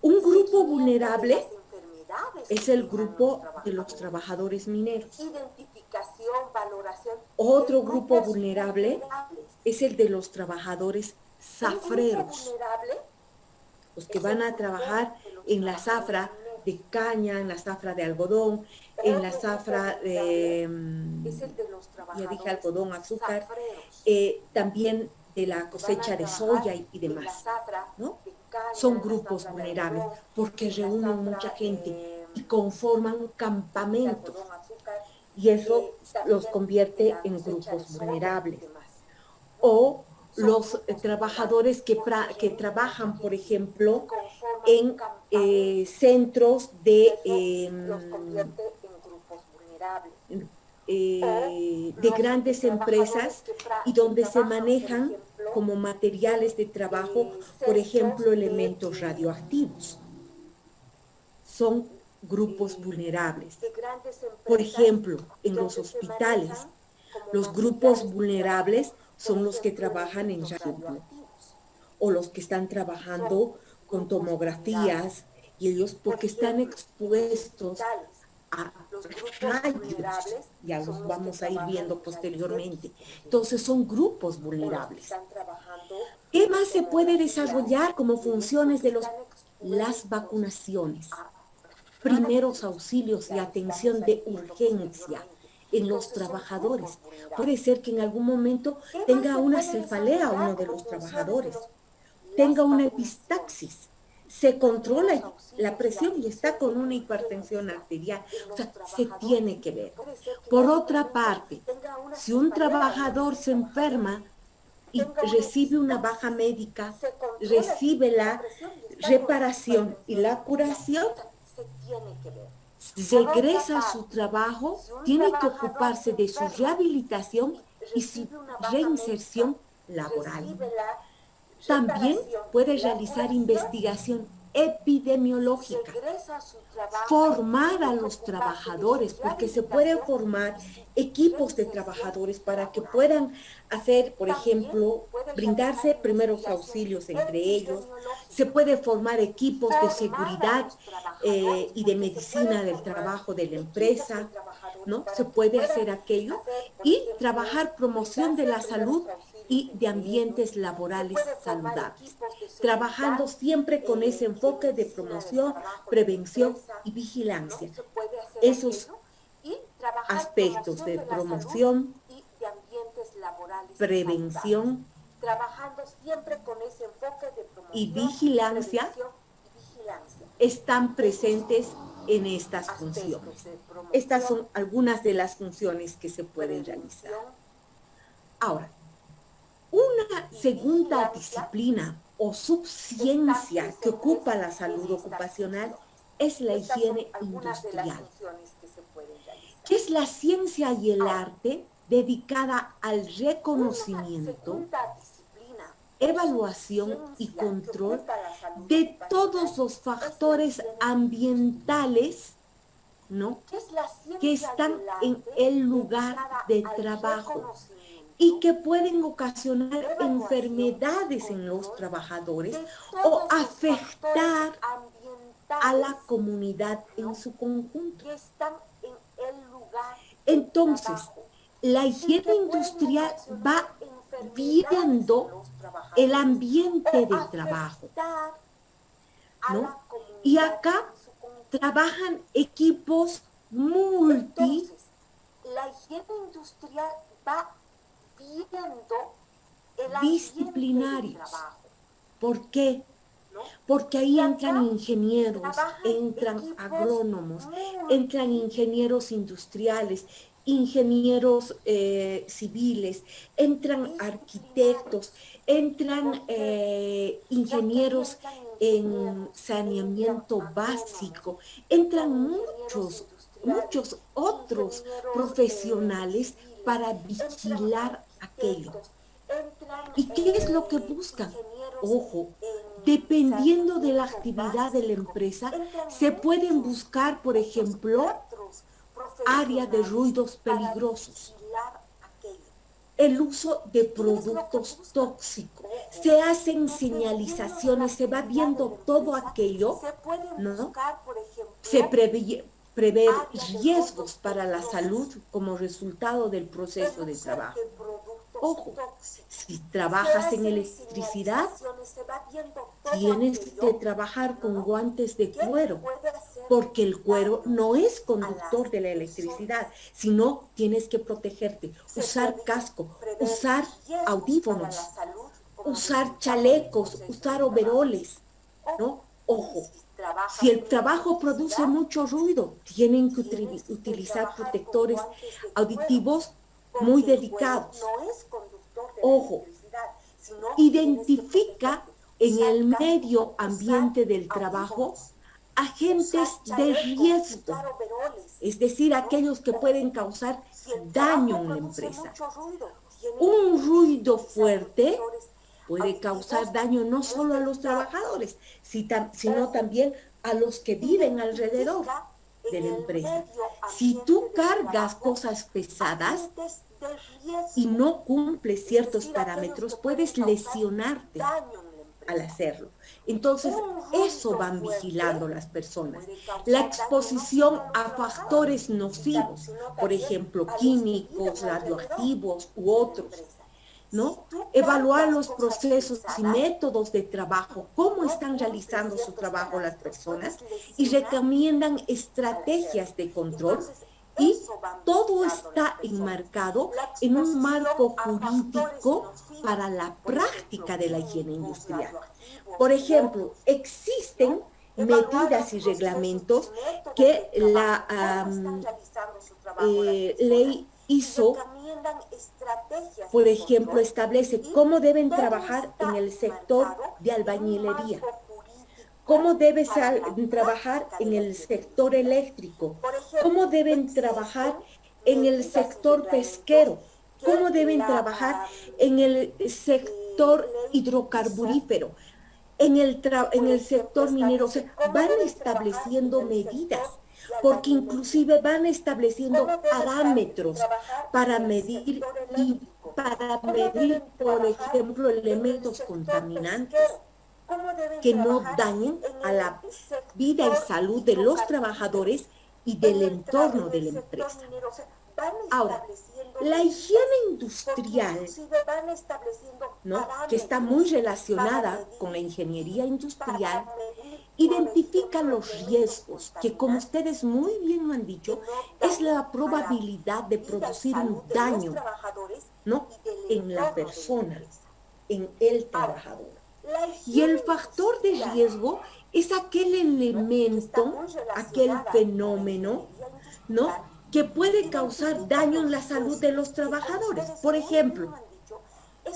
Un grupo vulnerable es el grupo de los trabajadores mineros. Otro grupo vulnerable es el de los trabajadores zafreros, los que van a trabajar en la zafra de caña, en la zafra de algodón, en la zafra de, ya dije algodón, azúcar, también de la cosecha de soya y demás, ¿no? Son grupos vulnerables porque reúnen mucha gente y conforman campamentos y eso los convierte en grupos vulnerables. O los trabajadores que trabajan, por ejemplo, en centros de grandes empresas y donde se manejan como materiales de trabajo, por ejemplo, elementos radioactivos. Son grupos vulnerables. Por ejemplo, en los hospitales, los grupos vulnerables son los que trabajan en radioactivos o los que están trabajando con tomografías y ellos porque están expuestos a rayos, ya los vamos a ir viendo posteriormente. Entonces son grupos vulnerables. ¿Qué más se puede desarrollar como funciones de las vacunaciones? Primeros auxilios y atención de urgencia en los trabajadores. Puede ser que en algún momento tenga una cefalea uno de los trabajadores, tenga una epistaxis, se controla la presión y está con una hipertensión arterial. O sea, se tiene que ver. Por otra parte, si un trabajador se enferma y recibe una baja médica, recibe la reparación y la curación, regresa a su trabajo, tiene que ocuparse de su rehabilitación y su reinserción laboral. También puede realizar investigación epidemiológica, formar a los trabajadores, porque se pueden formar equipos de trabajadores para que puedan hacer, por ejemplo, brindarse primeros auxilios entre ellos. Se puede formar equipos de seguridad y de medicina del trabajo de la empresa, ¿no? Se puede hacer aquello y trabajar promoción de la salud y de ambientes laborales saludables, trabajando siempre con ese enfoque de promoción, prevención y vigilancia. Esos aspectos de promoción, prevención y vigilancia están presentes en estas funciones. Estas son algunas de las funciones que se pueden realizar. Ahora, segunda disciplina o subciencia que ocupa la salud ocupacional es la higiene industrial, que es la ciencia y el arte dedicada al reconocimiento, evaluación y control de todos los factores ambientales, ¿no?, que están en el lugar de trabajo y que pueden ocasionar enfermedades en los trabajadores o afectar a la comunidad en su conjunto. Entonces, la higiene industrial va viendo el ambiente de trabajo, ¿no? Y acá trabajan equipos la higiene industrial va viendo el multidisciplinarios. ¿Por qué? Porque ahí entran ingenieros, entran agrónomos, entran ingenieros industriales, ingenieros civiles, entran arquitectos, entran ingenieros en saneamiento básico, entran muchos otros profesionales para vigilar aquello. ¿Y qué es lo que buscan? Ojo, dependiendo de la actividad de la empresa, se pueden buscar, por ejemplo, área de ruidos peligrosos, el uso de productos tóxicos, se hacen señalizaciones, se va viendo todo aquello, ¿no? Se prevé riesgos para la salud como resultado del proceso de trabajo. Ojo, si trabajas en electricidad, tienes que trabajar con guantes de cuero, porque el cuero no es conductor de la electricidad, sino tienes que protegerte, usar casco, usar audífonos, usar chalecos, usar overoles, ¿no? Ojo, si el trabajo produce mucho ruido, tienen que utilizar protectores auditivos muy delicados. Ojo, identifica en el medio ambiente del trabajo agentes de riesgo, es decir, aquellos que pueden causar daño en la empresa. Un ruido fuerte puede causar daño no solo a los trabajadores, sino también a los que viven alrededor de la empresa. Si tú cargas cosas pesadas y no cumples ciertos parámetros, puedes lesionarte al hacerlo. Entonces, eso van vigilando las personas. La exposición a factores nocivos, por ejemplo, químicos, radioactivos u otros, ¿no? Evaluar los procesos y métodos de trabajo, cómo están realizando su trabajo las personas y recomiendan estrategias de control, y todo está enmarcado en un marco jurídico para la práctica de la higiene industrial. Por ejemplo, existen medidas y reglamentos que la ley ISO, por ejemplo, establece cómo deben trabajar en el sector de albañilería, cómo deben trabajar en el sector eléctrico, cómo deben trabajar en el sector pesquero, cómo deben trabajar en el sector hidrocarburífero, en el sector minero. O sea, van estableciendo medidas, porque inclusive van estableciendo parámetros para medir, por ejemplo, elementos contaminantes que no dañen a la vida y salud de los trabajadores y del entorno de la empresa. Ahora, la higiene industrial, ¿no?, que está muy relacionada con la ingeniería industrial, identifica los riesgos, que como ustedes muy bien lo han dicho, es la probabilidad de producir un daño, ¿no?, en la persona, en el trabajador. Y el factor de riesgo es aquel elemento, aquel fenómeno, ¿no?, que puede causar daño en la salud de los trabajadores. Por ejemplo,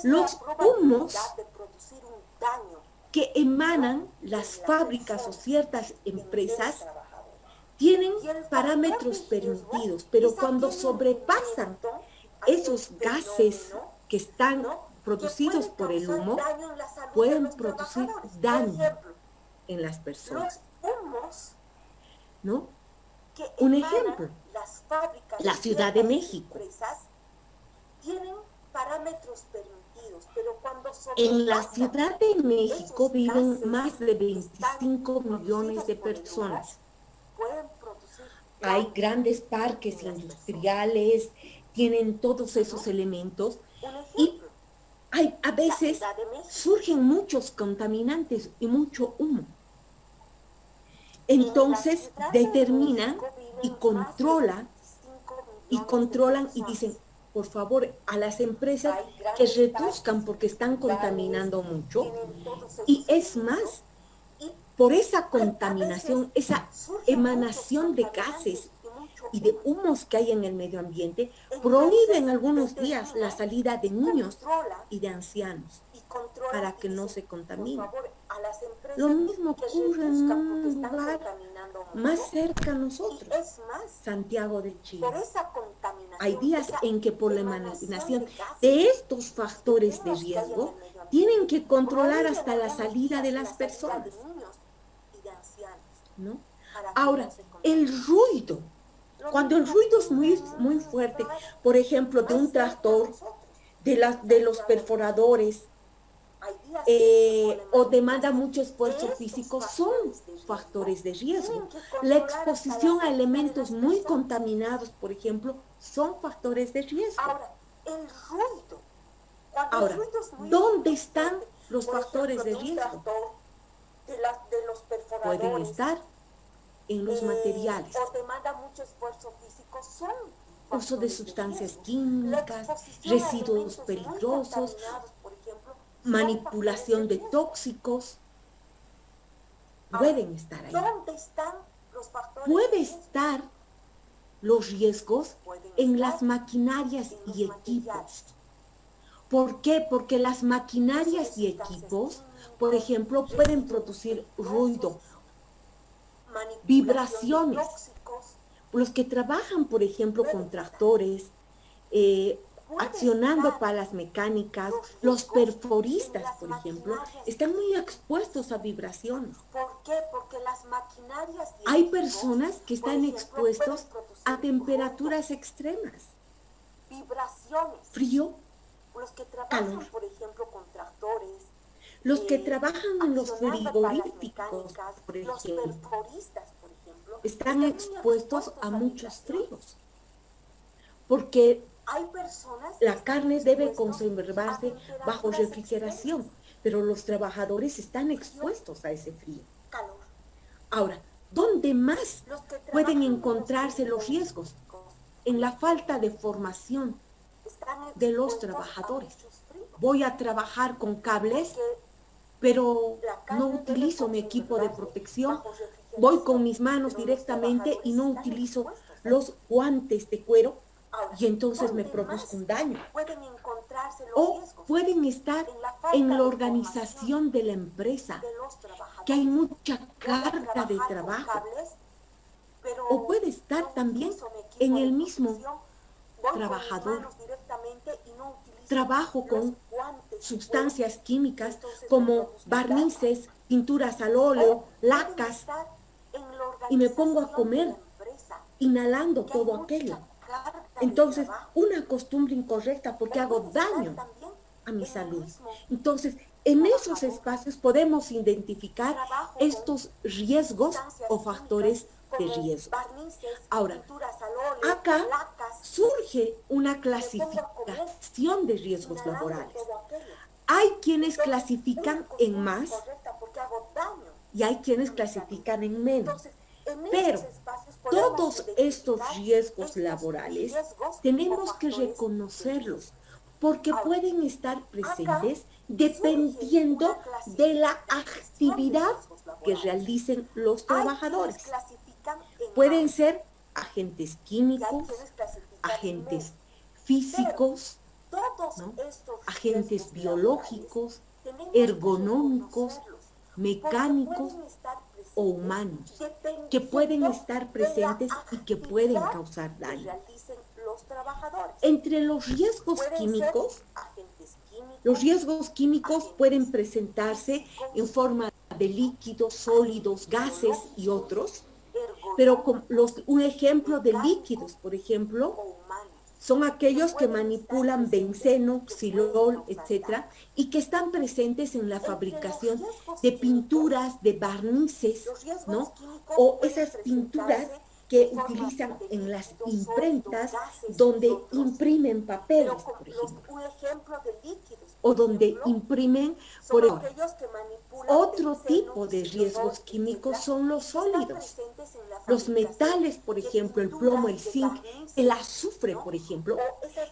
los humos que emanan las fábricas o ciertas empresas tienen parámetros permitidos, pero cuando sobrepasan esos gases que están producidos por el humo, pueden producir daño en las personas, ¿no? Un ejemplo, la Ciudad de México. En la Ciudad de México viven más de 25 millones de personas. Hay grandes parques industriales, tienen todos esos elementos y a veces surgen muchos contaminantes y mucho humo. Entonces determinan y controlan y dicen, por favor, a las empresas que reduzcan porque están contaminando mucho. Y es más, por esa contaminación, esa emanación de gases y de humos que hay en el medio ambiente, prohíben algunos días la salida de niños y de ancianos para que no se contaminen. Lo mismo ocurre en un lugar más cerca a nosotros, Santiago de Chile. Hay días en que por la emanación de estos factores de riesgo tienen que controlar hasta la salida de las personas, ¿no? Ahora, el ruido. Cuando el ruido es muy fuerte, por ejemplo, de un tractor, de los perforadores, o demanda mucho esfuerzo físico, son factores de riesgo. La exposición a elementos muy contaminados, por ejemplo, son factores de riesgo. Ahora, ¿dónde están los factores de riesgo? Pueden estar en los materiales. Uso de sustancias químicas, residuos peligrosos, manipulación de tóxicos, pueden estar ahí. Puede estar los riesgos en las maquinarias y equipos. ¿Por qué? Porque las maquinarias y equipos, por ejemplo, pueden producir ruido, vibraciones. Los que trabajan, por ejemplo, con tractores, accionando palas mecánicas, los perforistas, por ejemplo, están muy expuestos a vibraciones. ¿Por qué? Porque las maquinarias... Hay personas que están expuestos a temperaturas extremas. Vibraciones. Frío, los que trabajan, calor. Por ejemplo, con tractores. Los que trabajan en los frigoríficos, por ejemplo, están expuestos a muchos fríos. Porque la carne debe conservarse bajo refrigeración, pero los trabajadores están expuestos a ese frío. Ahora, ¿dónde más pueden encontrarse los riesgos? En la falta de formación de los trabajadores. Voy a trabajar con cables, pero no utilizo mi equipo de protección. Voy con mis manos directamente y no utilizo los guantes de cuero y entonces me produzco un daño. O pueden estar en la organización de la empresa, que hay mucha carga de trabajo. O puede estar también en el mismo trabajador. Trabajo con sustancias químicas como barnices, pinturas al óleo, lacas, y me pongo a comer inhalando todo aquello. Entonces, una costumbre incorrecta porque hago daño a mi salud. Entonces, en esos espacios podemos identificar estos riesgos o factores de riesgo. Ahora, acá surge una clasificación de riesgos laborales. Hay quienes clasifican en más y hay quienes clasifican en menos. Pero todos estos riesgos laborales tenemos que reconocerlos porque pueden estar presentes dependiendo de la actividad que realicen los trabajadores. Pueden ser agentes químicos, agentes físicos, ¿no? Agentes biológicos, ergonómicos, mecánicos o humanos, que pueden estar presentes y que pueden causar daño. Entre los riesgos químicos pueden presentarse en forma de líquidos, sólidos, gases y otros, pero un ejemplo de líquidos, por ejemplo, son aquellos que manipulan benceno, xilol, etcétera, y que están presentes en la fabricación de pinturas, de barnices, ¿no? O esas pinturas que utilizan en las imprentas donde imprimen papeles, por ejemplo, o donde imprimen, por ejemplo. Otro tipo de riesgos químicos son los sólidos. Los metales, por ejemplo, el plomo, el zinc, el azufre, por ejemplo,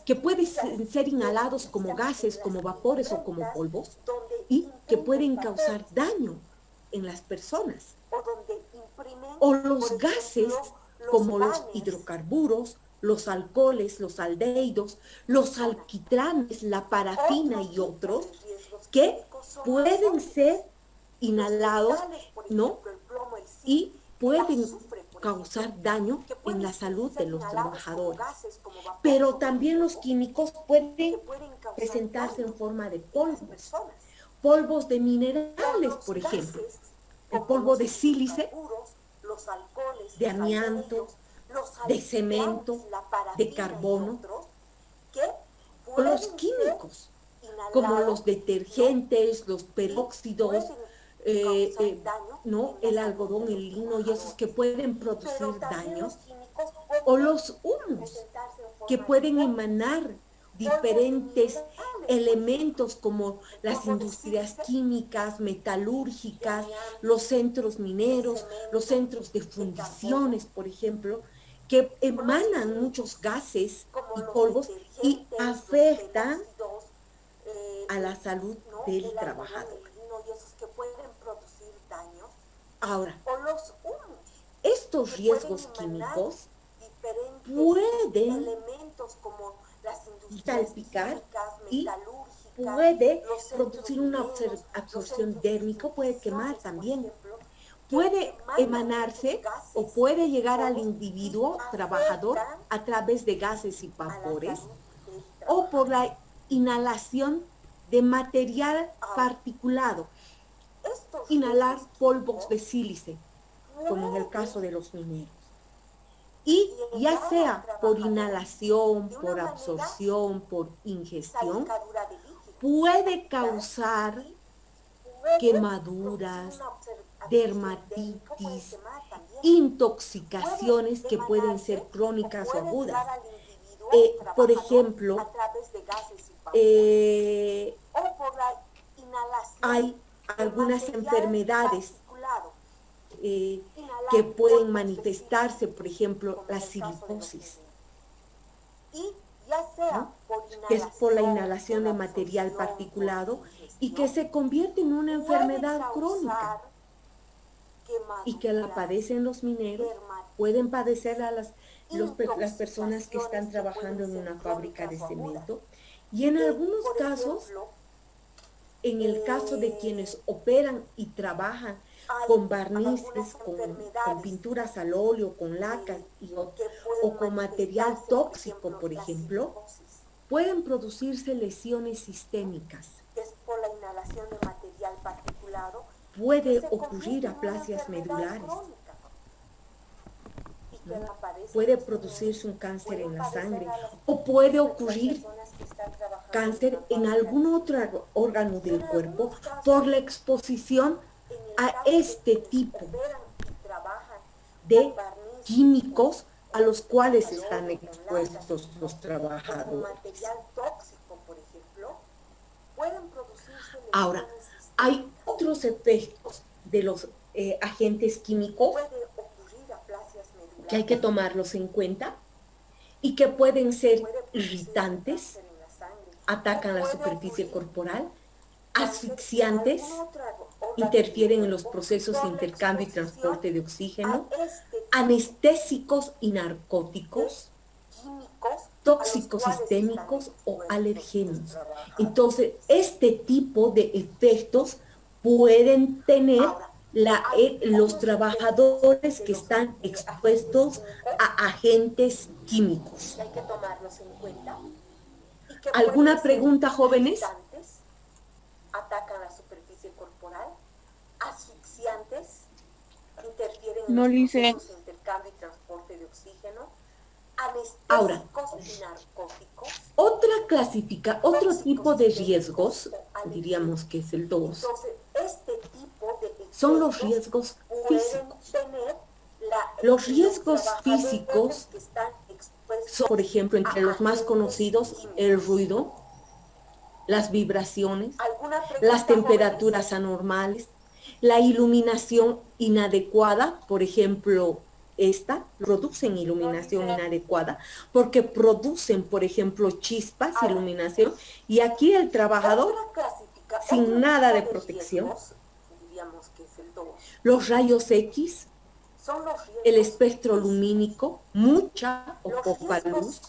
que pueden ser inhalados como gases, como vapores o como polvos, y que pueden causar daño en las personas. O los gases, como los hidrocarburos, los alcoholes, los aldehídos, los alquitranes, la parafina y otros, que pueden ser inhalados, ¿no? Y pueden causar daño en la salud de los trabajadores. Pero también los químicos pueden presentarse en forma de polvos. Polvos de minerales, por ejemplo. El polvo de sílice, de amianto, de cemento, de carbono. O los químicos, como los detergentes, los peróxidos, ¿no? El algodón, el lino y esos que pueden producir daño, o los humos que pueden emanar diferentes elementos como las industrias químicas, metalúrgicas, los centros mineros, los centros de fundiciones, por ejemplo, que emanan muchos gases y polvos y afectan a la salud del trabajador. Ahora, estos riesgos químicos pueden salpicar y puede producir una absorción térmica, puede quemar también. Puede emanarse o puede llegar al individuo trabajador a través de gases y vapores o por la inhalación de material particulado. Inhalar polvos de sílice, como en el caso de los mineros. Y ya sea por inhalación, por absorción, por ingestión, puede causar quemaduras, dermatitis, intoxicaciones que pueden ser crónicas o agudas. Por ejemplo, hay algunas enfermedades que pueden manifestarse, por ejemplo, la silicosis, ¿no? Que es por la inhalación de material particulado y que se convierte en una enfermedad crónica y que la padecen los mineros, pueden padecer a las personas que están trabajando en una fábrica de cemento y en algunos casos, en el caso de quienes operan y trabajan con barnices, con pinturas al óleo, con lacas o con material tóxico, por ejemplo, pueden producirse lesiones sistémicas. Puede ocurrir aplasias medulares, ¿no? Puede producirse un cáncer en la sangre o puede ocurrir cáncer en algún otro órgano del cuerpo por la exposición a este tipo de químicos a los cuales están expuestos los trabajadores. Ahora, hay otros efectos de los agentes químicos que hay que tomarlos en cuenta y que pueden ser irritantes, atacan la superficie corporal, asfixiantes, interfieren en los procesos de intercambio y transporte de oxígeno, anestésicos y narcóticos, tóxicos sistémicos o alergenos. Entonces, este tipo de efectos pueden tener los trabajadores que están expuestos a agentes químicos. Hay que tomarlos en cuenta. ¿Alguna pregunta, jóvenes? Atacan la superficie corporal, asfixiantes, interfieren No, en los Lice. procesos de intercambio y transporte de oxígeno, Ahora, anestésicos y narcóticos. Otro tipo de riesgos, diríamos que es el 2, Entonces, este tipo de son los riesgos físicos. Los riesgos físicos son, por ejemplo, entre los más conocidos, el ruido, las vibraciones, las temperaturas anormales, la iluminación inadecuada, por ejemplo, producen iluminación inadecuada, porque producen, por ejemplo, chispas, iluminación, y aquí el trabajador, sin nada de protección, los rayos X, el espectro lumínico, mucha o poca luz,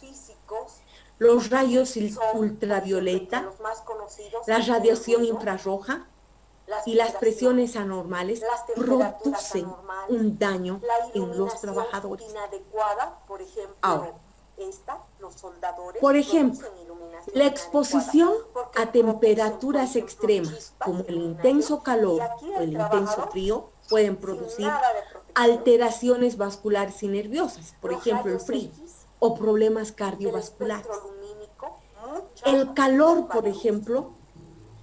los rayos ultravioleta, la radiación infrarroja y las presiones anormales producen un daño en los trabajadores. Ahora, por ejemplo, la exposición a temperaturas extremas, como el intenso calor o el intenso frío, pueden producir alteraciones vasculares y nerviosas, por ejemplo, el frío, o problemas cardiovasculares. El calor, por ejemplo,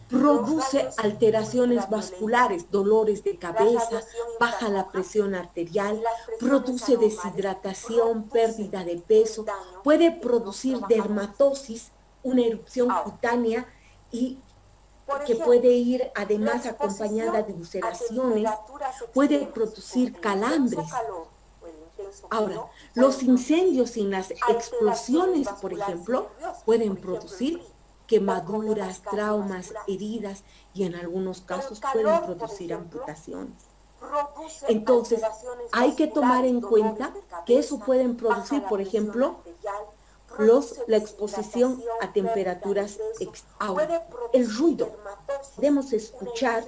produce alteraciones vasculares, dolores de cabeza, baja la presión arterial, produce deshidratación, pérdida de peso, puede producir dermatosis, una erupción cutánea y que puede ir además acompañada de ulceraciones, puede producir calambres. Ahora, los incendios y las explosiones, por ejemplo, pueden producir quemaduras, traumas, heridas y en algunos casos pueden producir amputaciones. Entonces, hay que tomar en cuenta que eso pueden producir, por ejemplo, la exposición a temperaturas. Ahora, el ruido. Podemos escuchar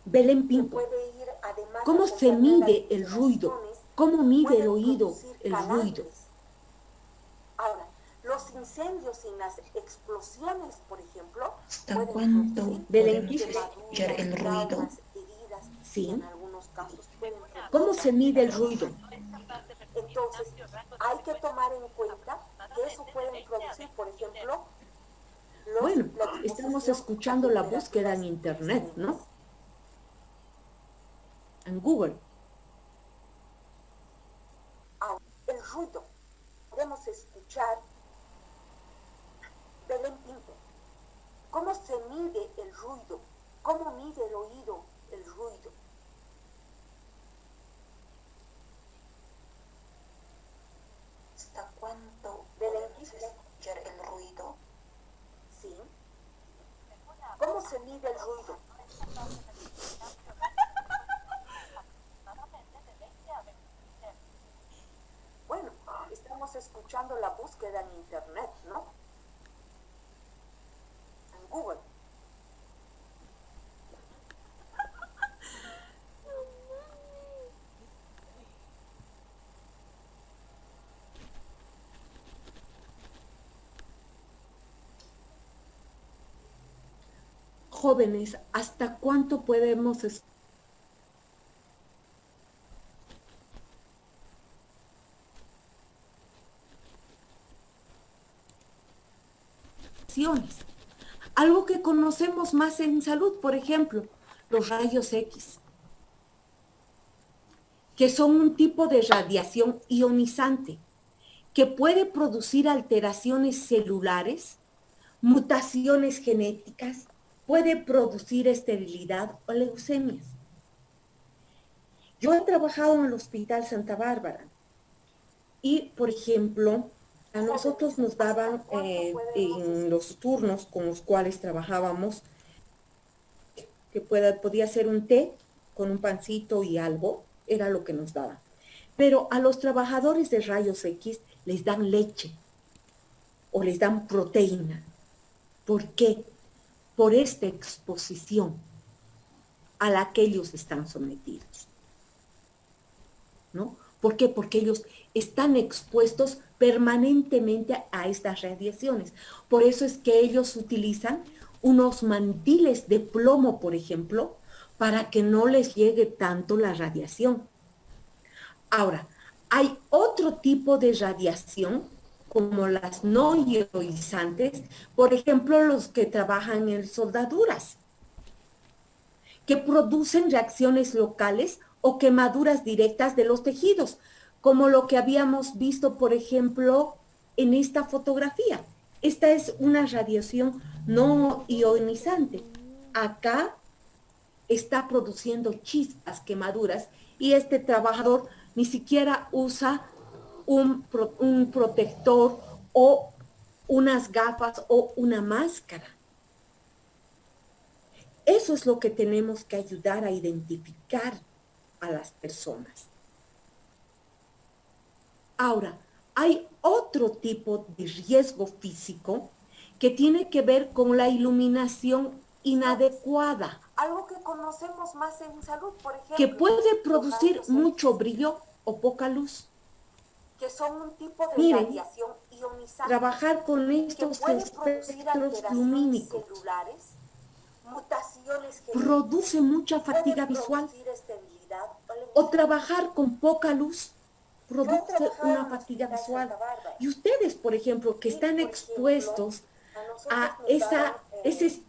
Belén Pinto. ¿Cómo se mide el ruido? ¿Cómo mide el oído el ruido? Ahora, los incendios y las explosiones, por ejemplo, ¿hasta cuánto podemos escuchar el ruido? Sí. ¿Cómo se mide el ruido? Entonces, hay que tomar en cuenta que eso puede producir, por ejemplo, bueno, estamos escuchando la búsqueda en internet, ¿no? En Google. El ruido. Podemos escuchar Belén Pinto. ¿Cómo se mide el ruido? ¿Cómo mide el oído el ruido? ¿Hasta cuánto podemos escuchar el ruido? Sí. ¿Cómo se mide el ruido? Bueno, estamos escuchando la búsqueda en internet, ¿no? En Google. Jóvenes, ¿hasta cuánto podemos algo que conocemos más en salud, por ejemplo, los rayos X, que son un tipo de radiación ionizante que puede producir alteraciones celulares, mutaciones genéticas, puede producir esterilidad o leucemias. Yo he trabajado en el Hospital Santa Bárbara y, por ejemplo, a nosotros nos daban en los turnos con los cuales trabajábamos, que podía ser un té con un pancito y algo, era lo que nos daban. Pero a los trabajadores de rayos X les dan leche o les dan proteína. ¿Por qué? Por esta exposición a la que ellos están sometidos, ¿no? ¿Por qué? Porque ellos están expuestos permanentemente a estas radiaciones. Por eso es que ellos utilizan unos mantiles de plomo, por ejemplo, para que no les llegue tanto la radiación. Ahora, hay otro tipo de radiación, como las no ionizantes, por ejemplo, los que trabajan en soldaduras, que producen reacciones locales o quemaduras directas de los tejidos, como lo que habíamos visto, por ejemplo, en esta fotografía. Esta es una radiación no ionizante. Acá está produciendo chispas, quemaduras, y este trabajador ni siquiera usa un protector o unas gafas o una máscara. Eso es lo que tenemos que ayudar a identificar a las personas. Ahora, hay otro tipo de riesgo físico que tiene que ver con la iluminación inadecuada, Algo que conocemos más en salud, por ejemplo, que puede producir mucho brillo o poca luz. que son un tipo de Miren, radiación ionizante trabajar con que estos puede producir espectros alteraciones lumínicos celulares, mutaciones produce mucha fatiga visual, o trabajar con poca luz produce una fatiga visual. Y ustedes, por ejemplo, que están expuestos a ese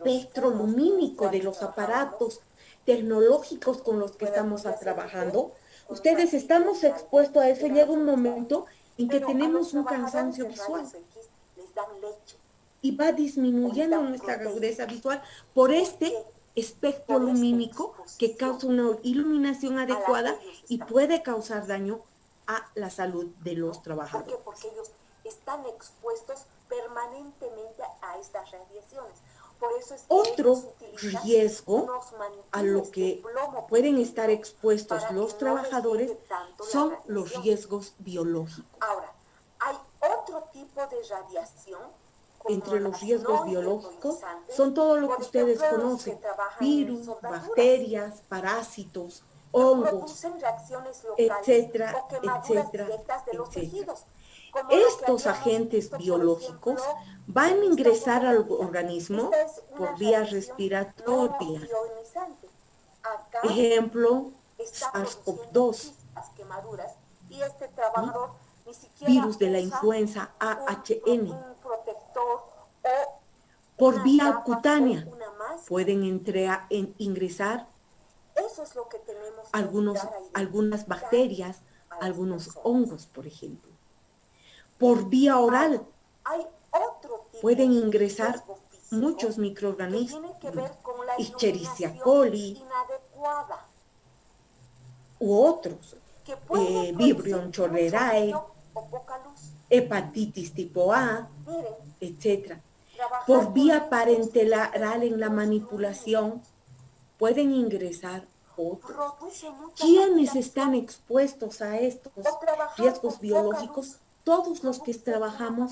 espectro lumínico de los aparatos tecnológicos con los que estamos trabajando, ustedes estamos expuestos a eso y llega un momento en que tenemos un cansancio visual y va disminuyendo nuestra agudeza visual por este espectro lumínico que causa una iluminación adecuada y puede causar daño a la salud de los trabajadores. porque ellos están expuestos permanentemente a estas radiaciones. Por eso es que Otro riesgo a lo que pueden estar expuestos los trabajadores son los riesgos biológicos. Ahora, hay otro tipo de radiación. Entre los riesgos biológicos son todo lo que ustedes conocen: virus, bacterias, parásitos, hongos, etcétera, etcétera, etcétera. Estos agentes biológicos van a ingresar al organismo por vía respiratoria. Ejemplo, SARS-CoV-2, virus de la influenza AHN. Por vía cutánea pueden ingresar algunas bacterias, algunos hongos, por ejemplo. Por vía oral pueden ingresar muchos microorganismos, Escherichia coli u otros, Vibrio cholerae, hepatitis tipo A, etc. Por vía parenteral en la manipulación pueden ingresar otros. ¿Quiénes están expuestos a estos riesgos biológicos? Todos los que trabajamos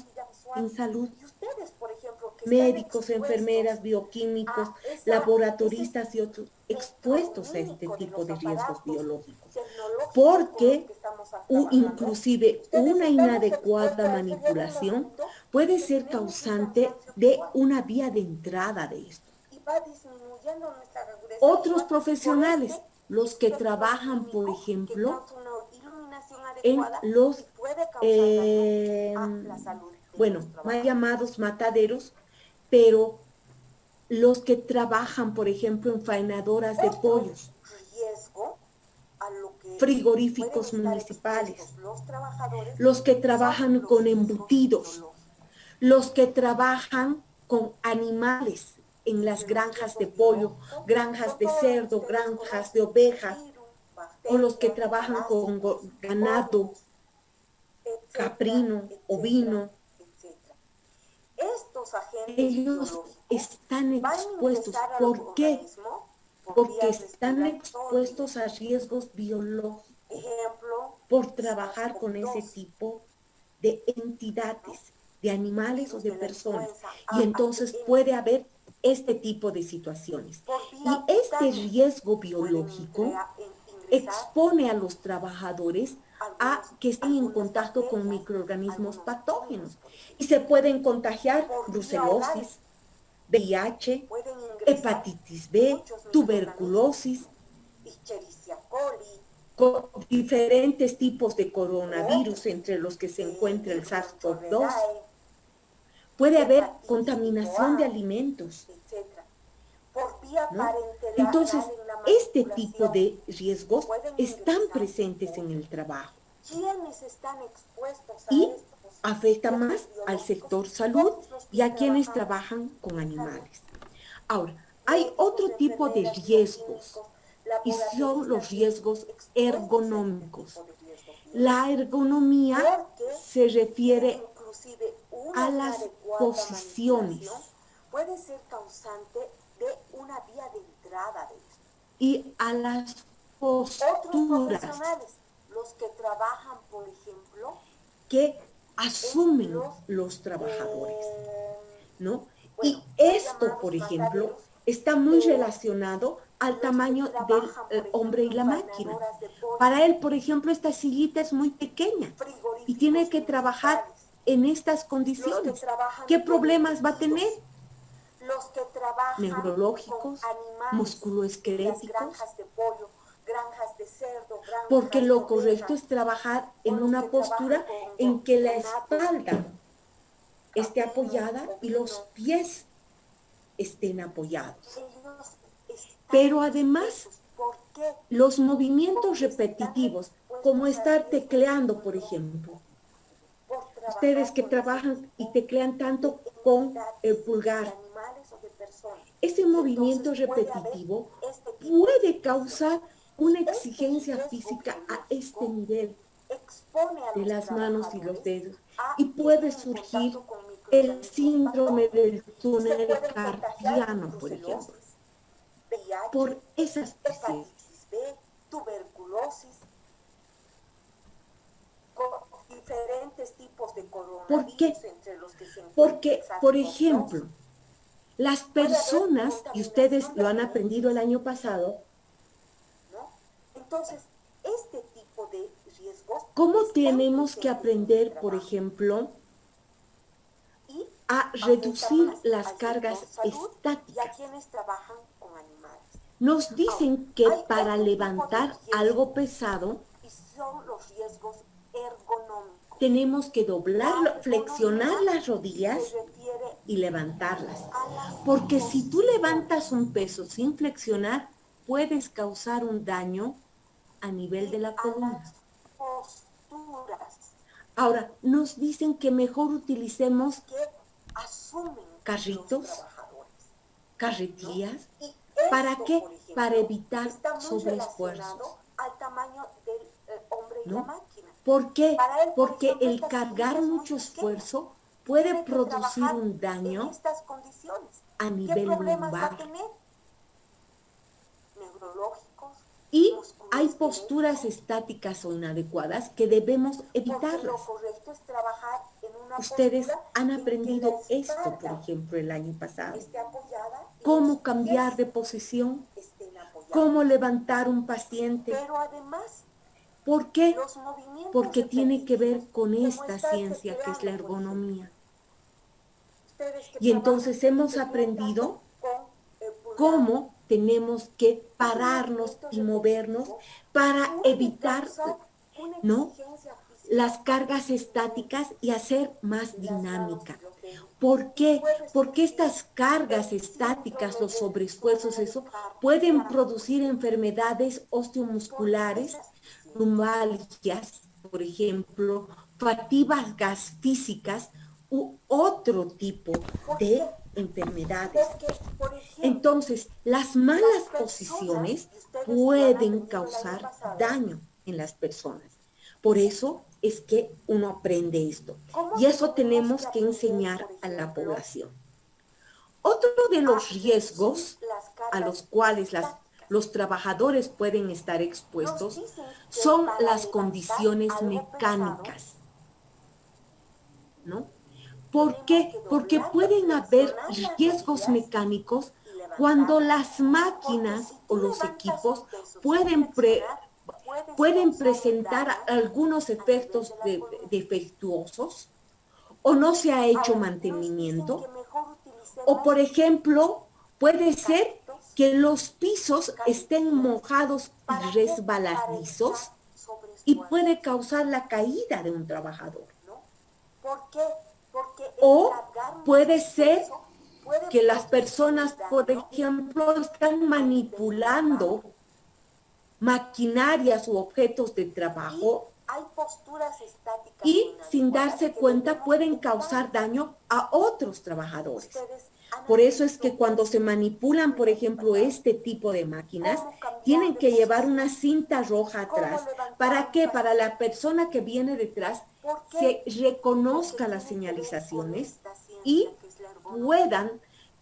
en salud, médicos, enfermeras, bioquímicos, laboratoristas y otros expuestos a este tipo de riesgos biológicos, porque inclusive una inadecuada manipulación puede ser causante de una vía de entrada de esto. Otros profesionales, los que trabajan, por ejemplo, en los, mal llamados mataderos, pero los que trabajan, por ejemplo, en faenadoras de pollos, frigoríficos municipales, los que trabajan con embutidos, los que trabajan con animales en las granjas de pollo, granjas de cerdo, granjas de ovejas, o los que trabajan con ganado caprino, ovino. Ellos están expuestos. ¿Por qué? Porque están expuestos a riesgos biológicos por trabajar con ese tipo de entidades, de animales o de personas. Y entonces puede haber este tipo de situaciones. Y este riesgo biológico expone a los trabajadores a que estén en contacto con microorganismos patógenos y se pueden contagiar brucelosis, VIH, hepatitis B, tuberculosis, con diferentes tipos de coronavirus entre los que se encuentra el SARS-CoV-2. Puede haber contaminación de alimentos, ¿no? Entonces, este tipo de riesgos están presentes en el trabajo y afecta más al sector salud y a quienes trabajan con animales. Ahora, hay otro tipo de riesgos y son los riesgos ergonómicos. La ergonomía se refiere a las posiciones puede ser causante de una vía de entrada de esto. Y a las posturas. Otros profesionales, los que trabajan, por ejemplo, que asumen los trabajadores, ¿no? Y esto, por ejemplo, está muy relacionado al tamaño del hombre y la máquina. Para él, por ejemplo, esta sillita es muy pequeña y tiene que trabajar en estas condiciones. ¿Qué problemas va a tener? Los que trabajan neurológicos, animales, musculoesqueléticos, granjas de pollo, granjas de cerdo, porque lo correcto es trabajar en una postura en que la espalda esté apoyada y los pies estén apoyados. Pero además, los movimientos repetitivos, como estar tecleando, por ejemplo, ustedes que trabajan y teclean tanto con el pulgar, ese movimiento repetitivo puede causar una exigencia física a este nivel de las manos y los dedos y puede surgir el síndrome del túnel carpiano, por ejemplo, por esas presiones. Tuberculosis, diferentes tipos de coronavirus. ¿Por qué? Porque, por ejemplo, las personas, y ustedes lo han aprendido el año pasado, entonces, este tipo de riesgos, ¿cómo tenemos que aprender, por ejemplo, a reducir las cargas estáticas? Nos dicen que para levantar algo pesado, tenemos que doblar, flexionar las rodillas y levantarlas. Porque si tú levantas un peso sin flexionar, puedes causar un daño a nivel de la columna. Ahora, nos dicen que mejor utilicemos carritos, carretillas. ¿Para qué? Para evitar sobreesfuerzos. ¿No? ¿Por qué? Porque el cargar mucho esfuerzo puede producir un daño a nivel lumbar. Y hay posturas estáticas o inadecuadas que debemos evitarlas. Ustedes han aprendido esto, por ejemplo, el año pasado. Cómo cambiar de posición, cómo levantar un paciente. ¿Por qué? Porque tiene que ver con esta ciencia que es la ergonomía. Y entonces hemos aprendido cómo tenemos que pararnos y movernos para evitar, ¿no?, las cargas estáticas y hacer más dinámica. ¿Por qué? Porque estas cargas estáticas, los sobreesfuerzos, eso, pueden producir enfermedades osteomusculares, lumbalgias, por ejemplo, fatigas físicas u otro tipo de enfermedades. Entonces, las malas posiciones pueden causar daño en las personas. Por eso es que uno aprende esto. Y eso tenemos que enseñar a la población. Otro de los riesgos a los cuales los trabajadores pueden estar expuestos son las condiciones mecánicas. ¿Por qué? Porque pueden haber riesgos mecánicos cuando las máquinas o los equipos pueden presentar algunos efectos defectuosos o no se ha hecho mantenimiento. O, por ejemplo, puede ser que los pisos estén mojados y resbaladizos y puede causar la caída de un trabajador. O puede ser que las personas, por ejemplo, están manipulando maquinarias u objetos de trabajo y sin darse cuenta pueden causar daño a otros trabajadores. Por eso es que cuando se manipulan, por ejemplo, este tipo de máquinas, tienen que llevar una cinta roja atrás. ¿Para qué? Para la persona que viene detrás se reconozca las señalizaciones y puedan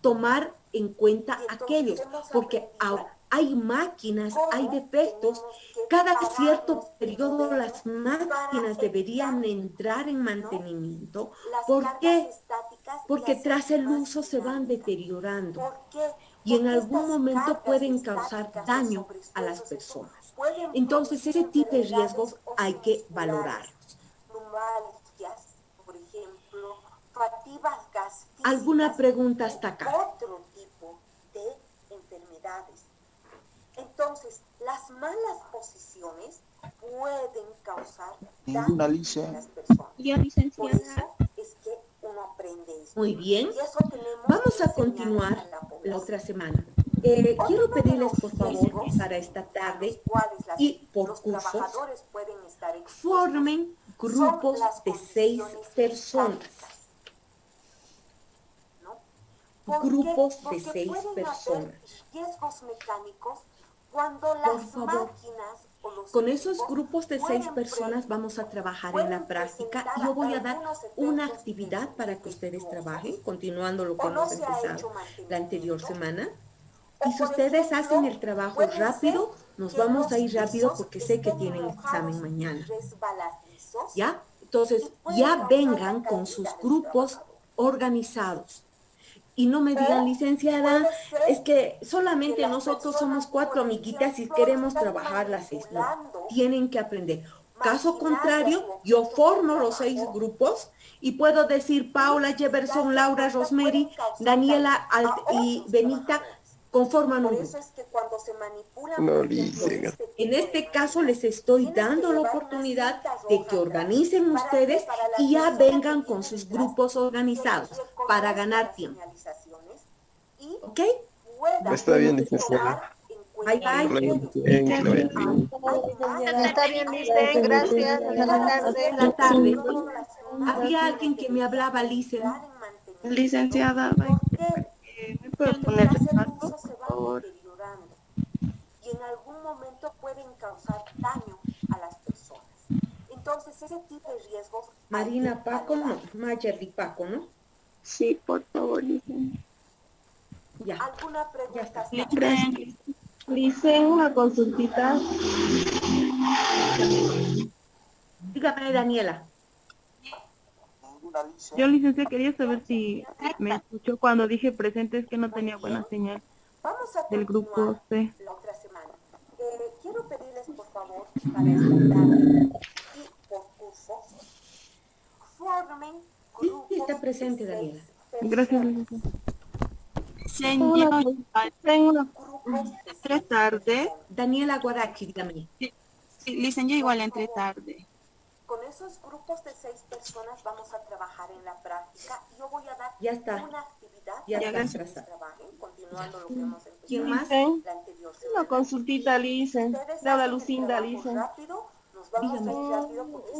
tomar en cuenta aquellos, porque hay máquinas, hay defectos. Cada cierto periodo las máquinas deberían entrar en mantenimiento. ¿Por qué? Porque tras el uso se van deteriorando y en algún momento pueden causar daño a las personas. Entonces, ese tipo de riesgos hay que valorarlos. ¿Alguna pregunta hasta acá? Otro tipo de enfermedades. Entonces, las malas posiciones pueden causar daño a las personas. Por eso es que uno aprende esto. Muy bien. Vamos a continuar la otra semana. Quiero pedirles, por favor, para esta tarde y por cursos, formen grupos de 6 personas. Grupos de 6 personas. Riesgos mecánicos cuando Por las favor, máquinas o los con esos grupos de 6 personas vamos a trabajar en la práctica. Yo voy a dar una actividad para que ustedes trabajen, continuando lo que hemos empezado la anterior semana. Y si ustedes hacen el trabajo rápido, nos vamos a ir rápido porque sé que tienen examen mañana. ¿Ya? Entonces, ya vengan con sus grupos organizados. Y no me digan, licenciada, es que solamente nosotros somos 4 amiguitas y queremos trabajar las 6. No, tienen que aprender. Caso contrario, yo formo los 6 grupos y puedo decir Paula, Jefferson, Laura, Rosemary, Daniela y Benita conforman un grupo. En este caso les estoy dando la oportunidad de que organicen ustedes y ya vengan con sus grupos organizados para ganar tiempo. ¿Ok? Está bien, licenciada. Bye, bye. Está bien, Licen, gracias. Buenas tardes. Había alguien que me hablaba, Licen. Licenciada, ¿me puedo poner retrato, por favor? Y en algún momento pueden causar daño a las personas. Entonces, ese tipo de riesgos... Marina Paco, no. Mayerly Paco, ¿no? Sí, por favor, Licen. Ya. ¿Alguna pregunta? Licen, una consultita. Dígame, Daniela. Yo, licenciada, quería saber si me escuchó cuando dije presente, es que no tenía buena señal del grupo C. La otra semana. Quiero pedirles, por favor, para esta tarde y por cursos, formen grupos. Sí, está presente, Daniela. Gracias, licenciada. Señor, Tengo una 3 tarde. Daniela Guarachi, dígame. Sí, Licen, yo igual entré tarde. Con esos grupos de 6 personas vamos a trabajar en la práctica. Yo voy a dar una actividad para que trabajen, continuando lo que hemos empezado. ¿Quién más? La anterior semana. Una consultita, Licen. Le habla Lucinda, Licen.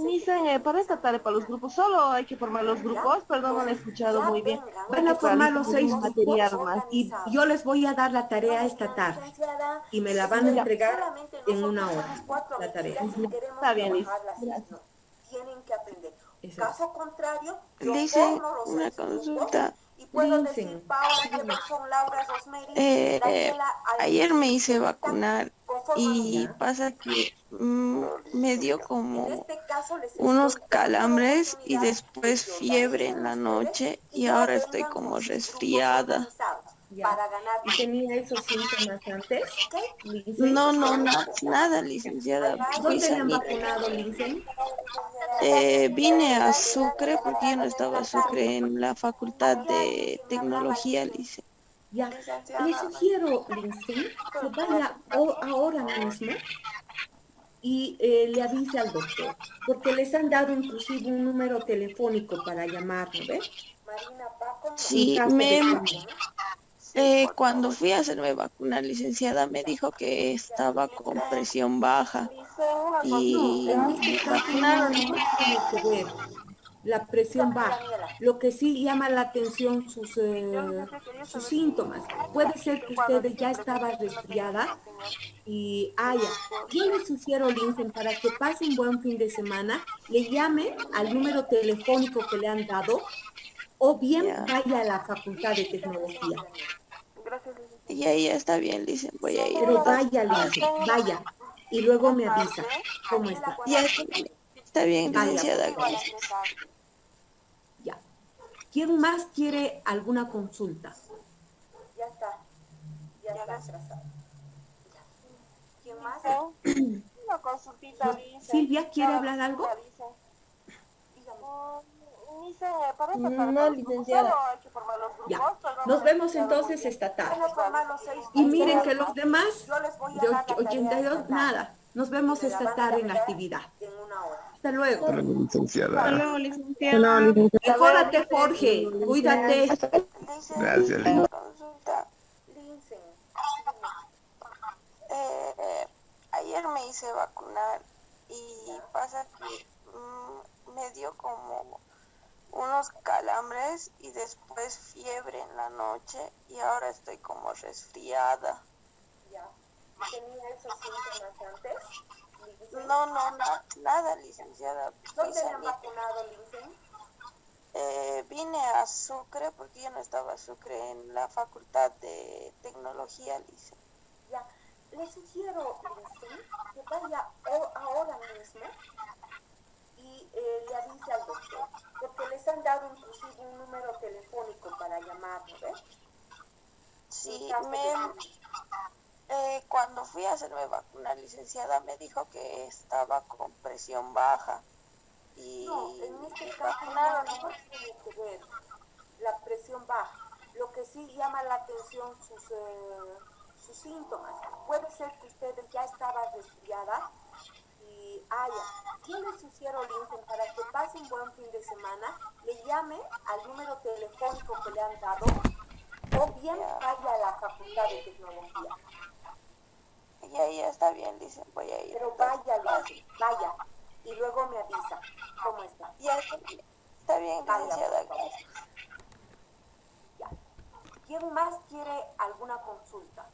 Licen, para esta tarde, para los grupos, solo hay que formar los grupos. Perdón, no lo he escuchado muy bien. Van a formar los 6 material grupos más. y yo les voy a dar la tarea esta tarde y me la van a entregar en 1 hora, la tarea. Está bien, Licen. Tienen que aprender. Caso contrario, Dice una consulta. Dicen, ayer me hice vacunar y pasa que me dio como unos calambres y después fiebre en la noche y ahora estoy como resfriada. ¿Y tenía esos síntomas antes, Lindsay? No, nada, licenciada. ¿Dónde le han vacunado, Lindsay? Vine a Sucre porque yo no estaba a Sucre en la Facultad de Tecnología, licenciada. Ya, le sugiero, Lindsay, que vaya ahora mismo y le avise al doctor, porque les han dado inclusive un número telefónico para llamarlo, ¿ves? Sí, cuando fui a hacerme vacunar, licenciada, me dijo que estaba con presión baja y vacunaron. Tiene que ver la presión baja. Lo que sí llama la atención sus síntomas. Puede ser que usted ya estaba resfriada y yo le sugiero, Lincoln, para que pase un buen fin de semana, le llame al número telefónico que le han dado o bien vaya a la Facultad de Tecnología. Y ahí está bien, dicen, voy a ir. Pero vaya, Lincoln, vaya. Y luego me avisa cómo está. Ya está bien, licenciada. Ya. ¿Quién más quiere alguna consulta? Ya está atrasado. ¿Quién más? Una consultita, Silvia, ¿quiere hablar algo? No, licenciada. Ya, nos vemos entonces esta tarde. Y miren que los demás de 82, nada. Nos vemos esta tarde en la actividad. Hasta luego. Hasta luego, licenciada. Hasta luego, licenciada. Mejórate, Jorge. Cuídate. Gracias. Ayer me hice vacunar y pasa que me dio como unos calambres y después fiebre en la noche y ahora estoy como resfriada. Ya. ¿Tenía esos síntomas antes? No, nada, licenciada. ¿Dónde le han vacunado, Lindsay? Vine a Sucre porque yo no estaba a Sucre en la Facultad de Tecnología, licenciada. Ya. Le sugiero, Lindsay, que vaya ahora mismo y le avise al doctor, porque les han dado inclusive un número telefónico para llamarlo, ¿ves? Sí, cuando fui a hacerme vacunar, licenciada, me dijo que estaba con presión baja y no, en este caso no tiene que ver la presión baja. Lo que sí llama la atención sus síntomas. Puede ser que usted ya estaba resfriada y yo le sugiero, Lincoln, para que pase un buen fin de semana, le llame al número telefónico que le han dado o bien vaya a la Facultad de Tecnología. Ya está bien, dicen, voy a ir. Pero vaya, Lincoln, vaya. Y luego me avisa cómo está. Ya está bien, licenciada. Ya. ¿Quién más quiere alguna consulta?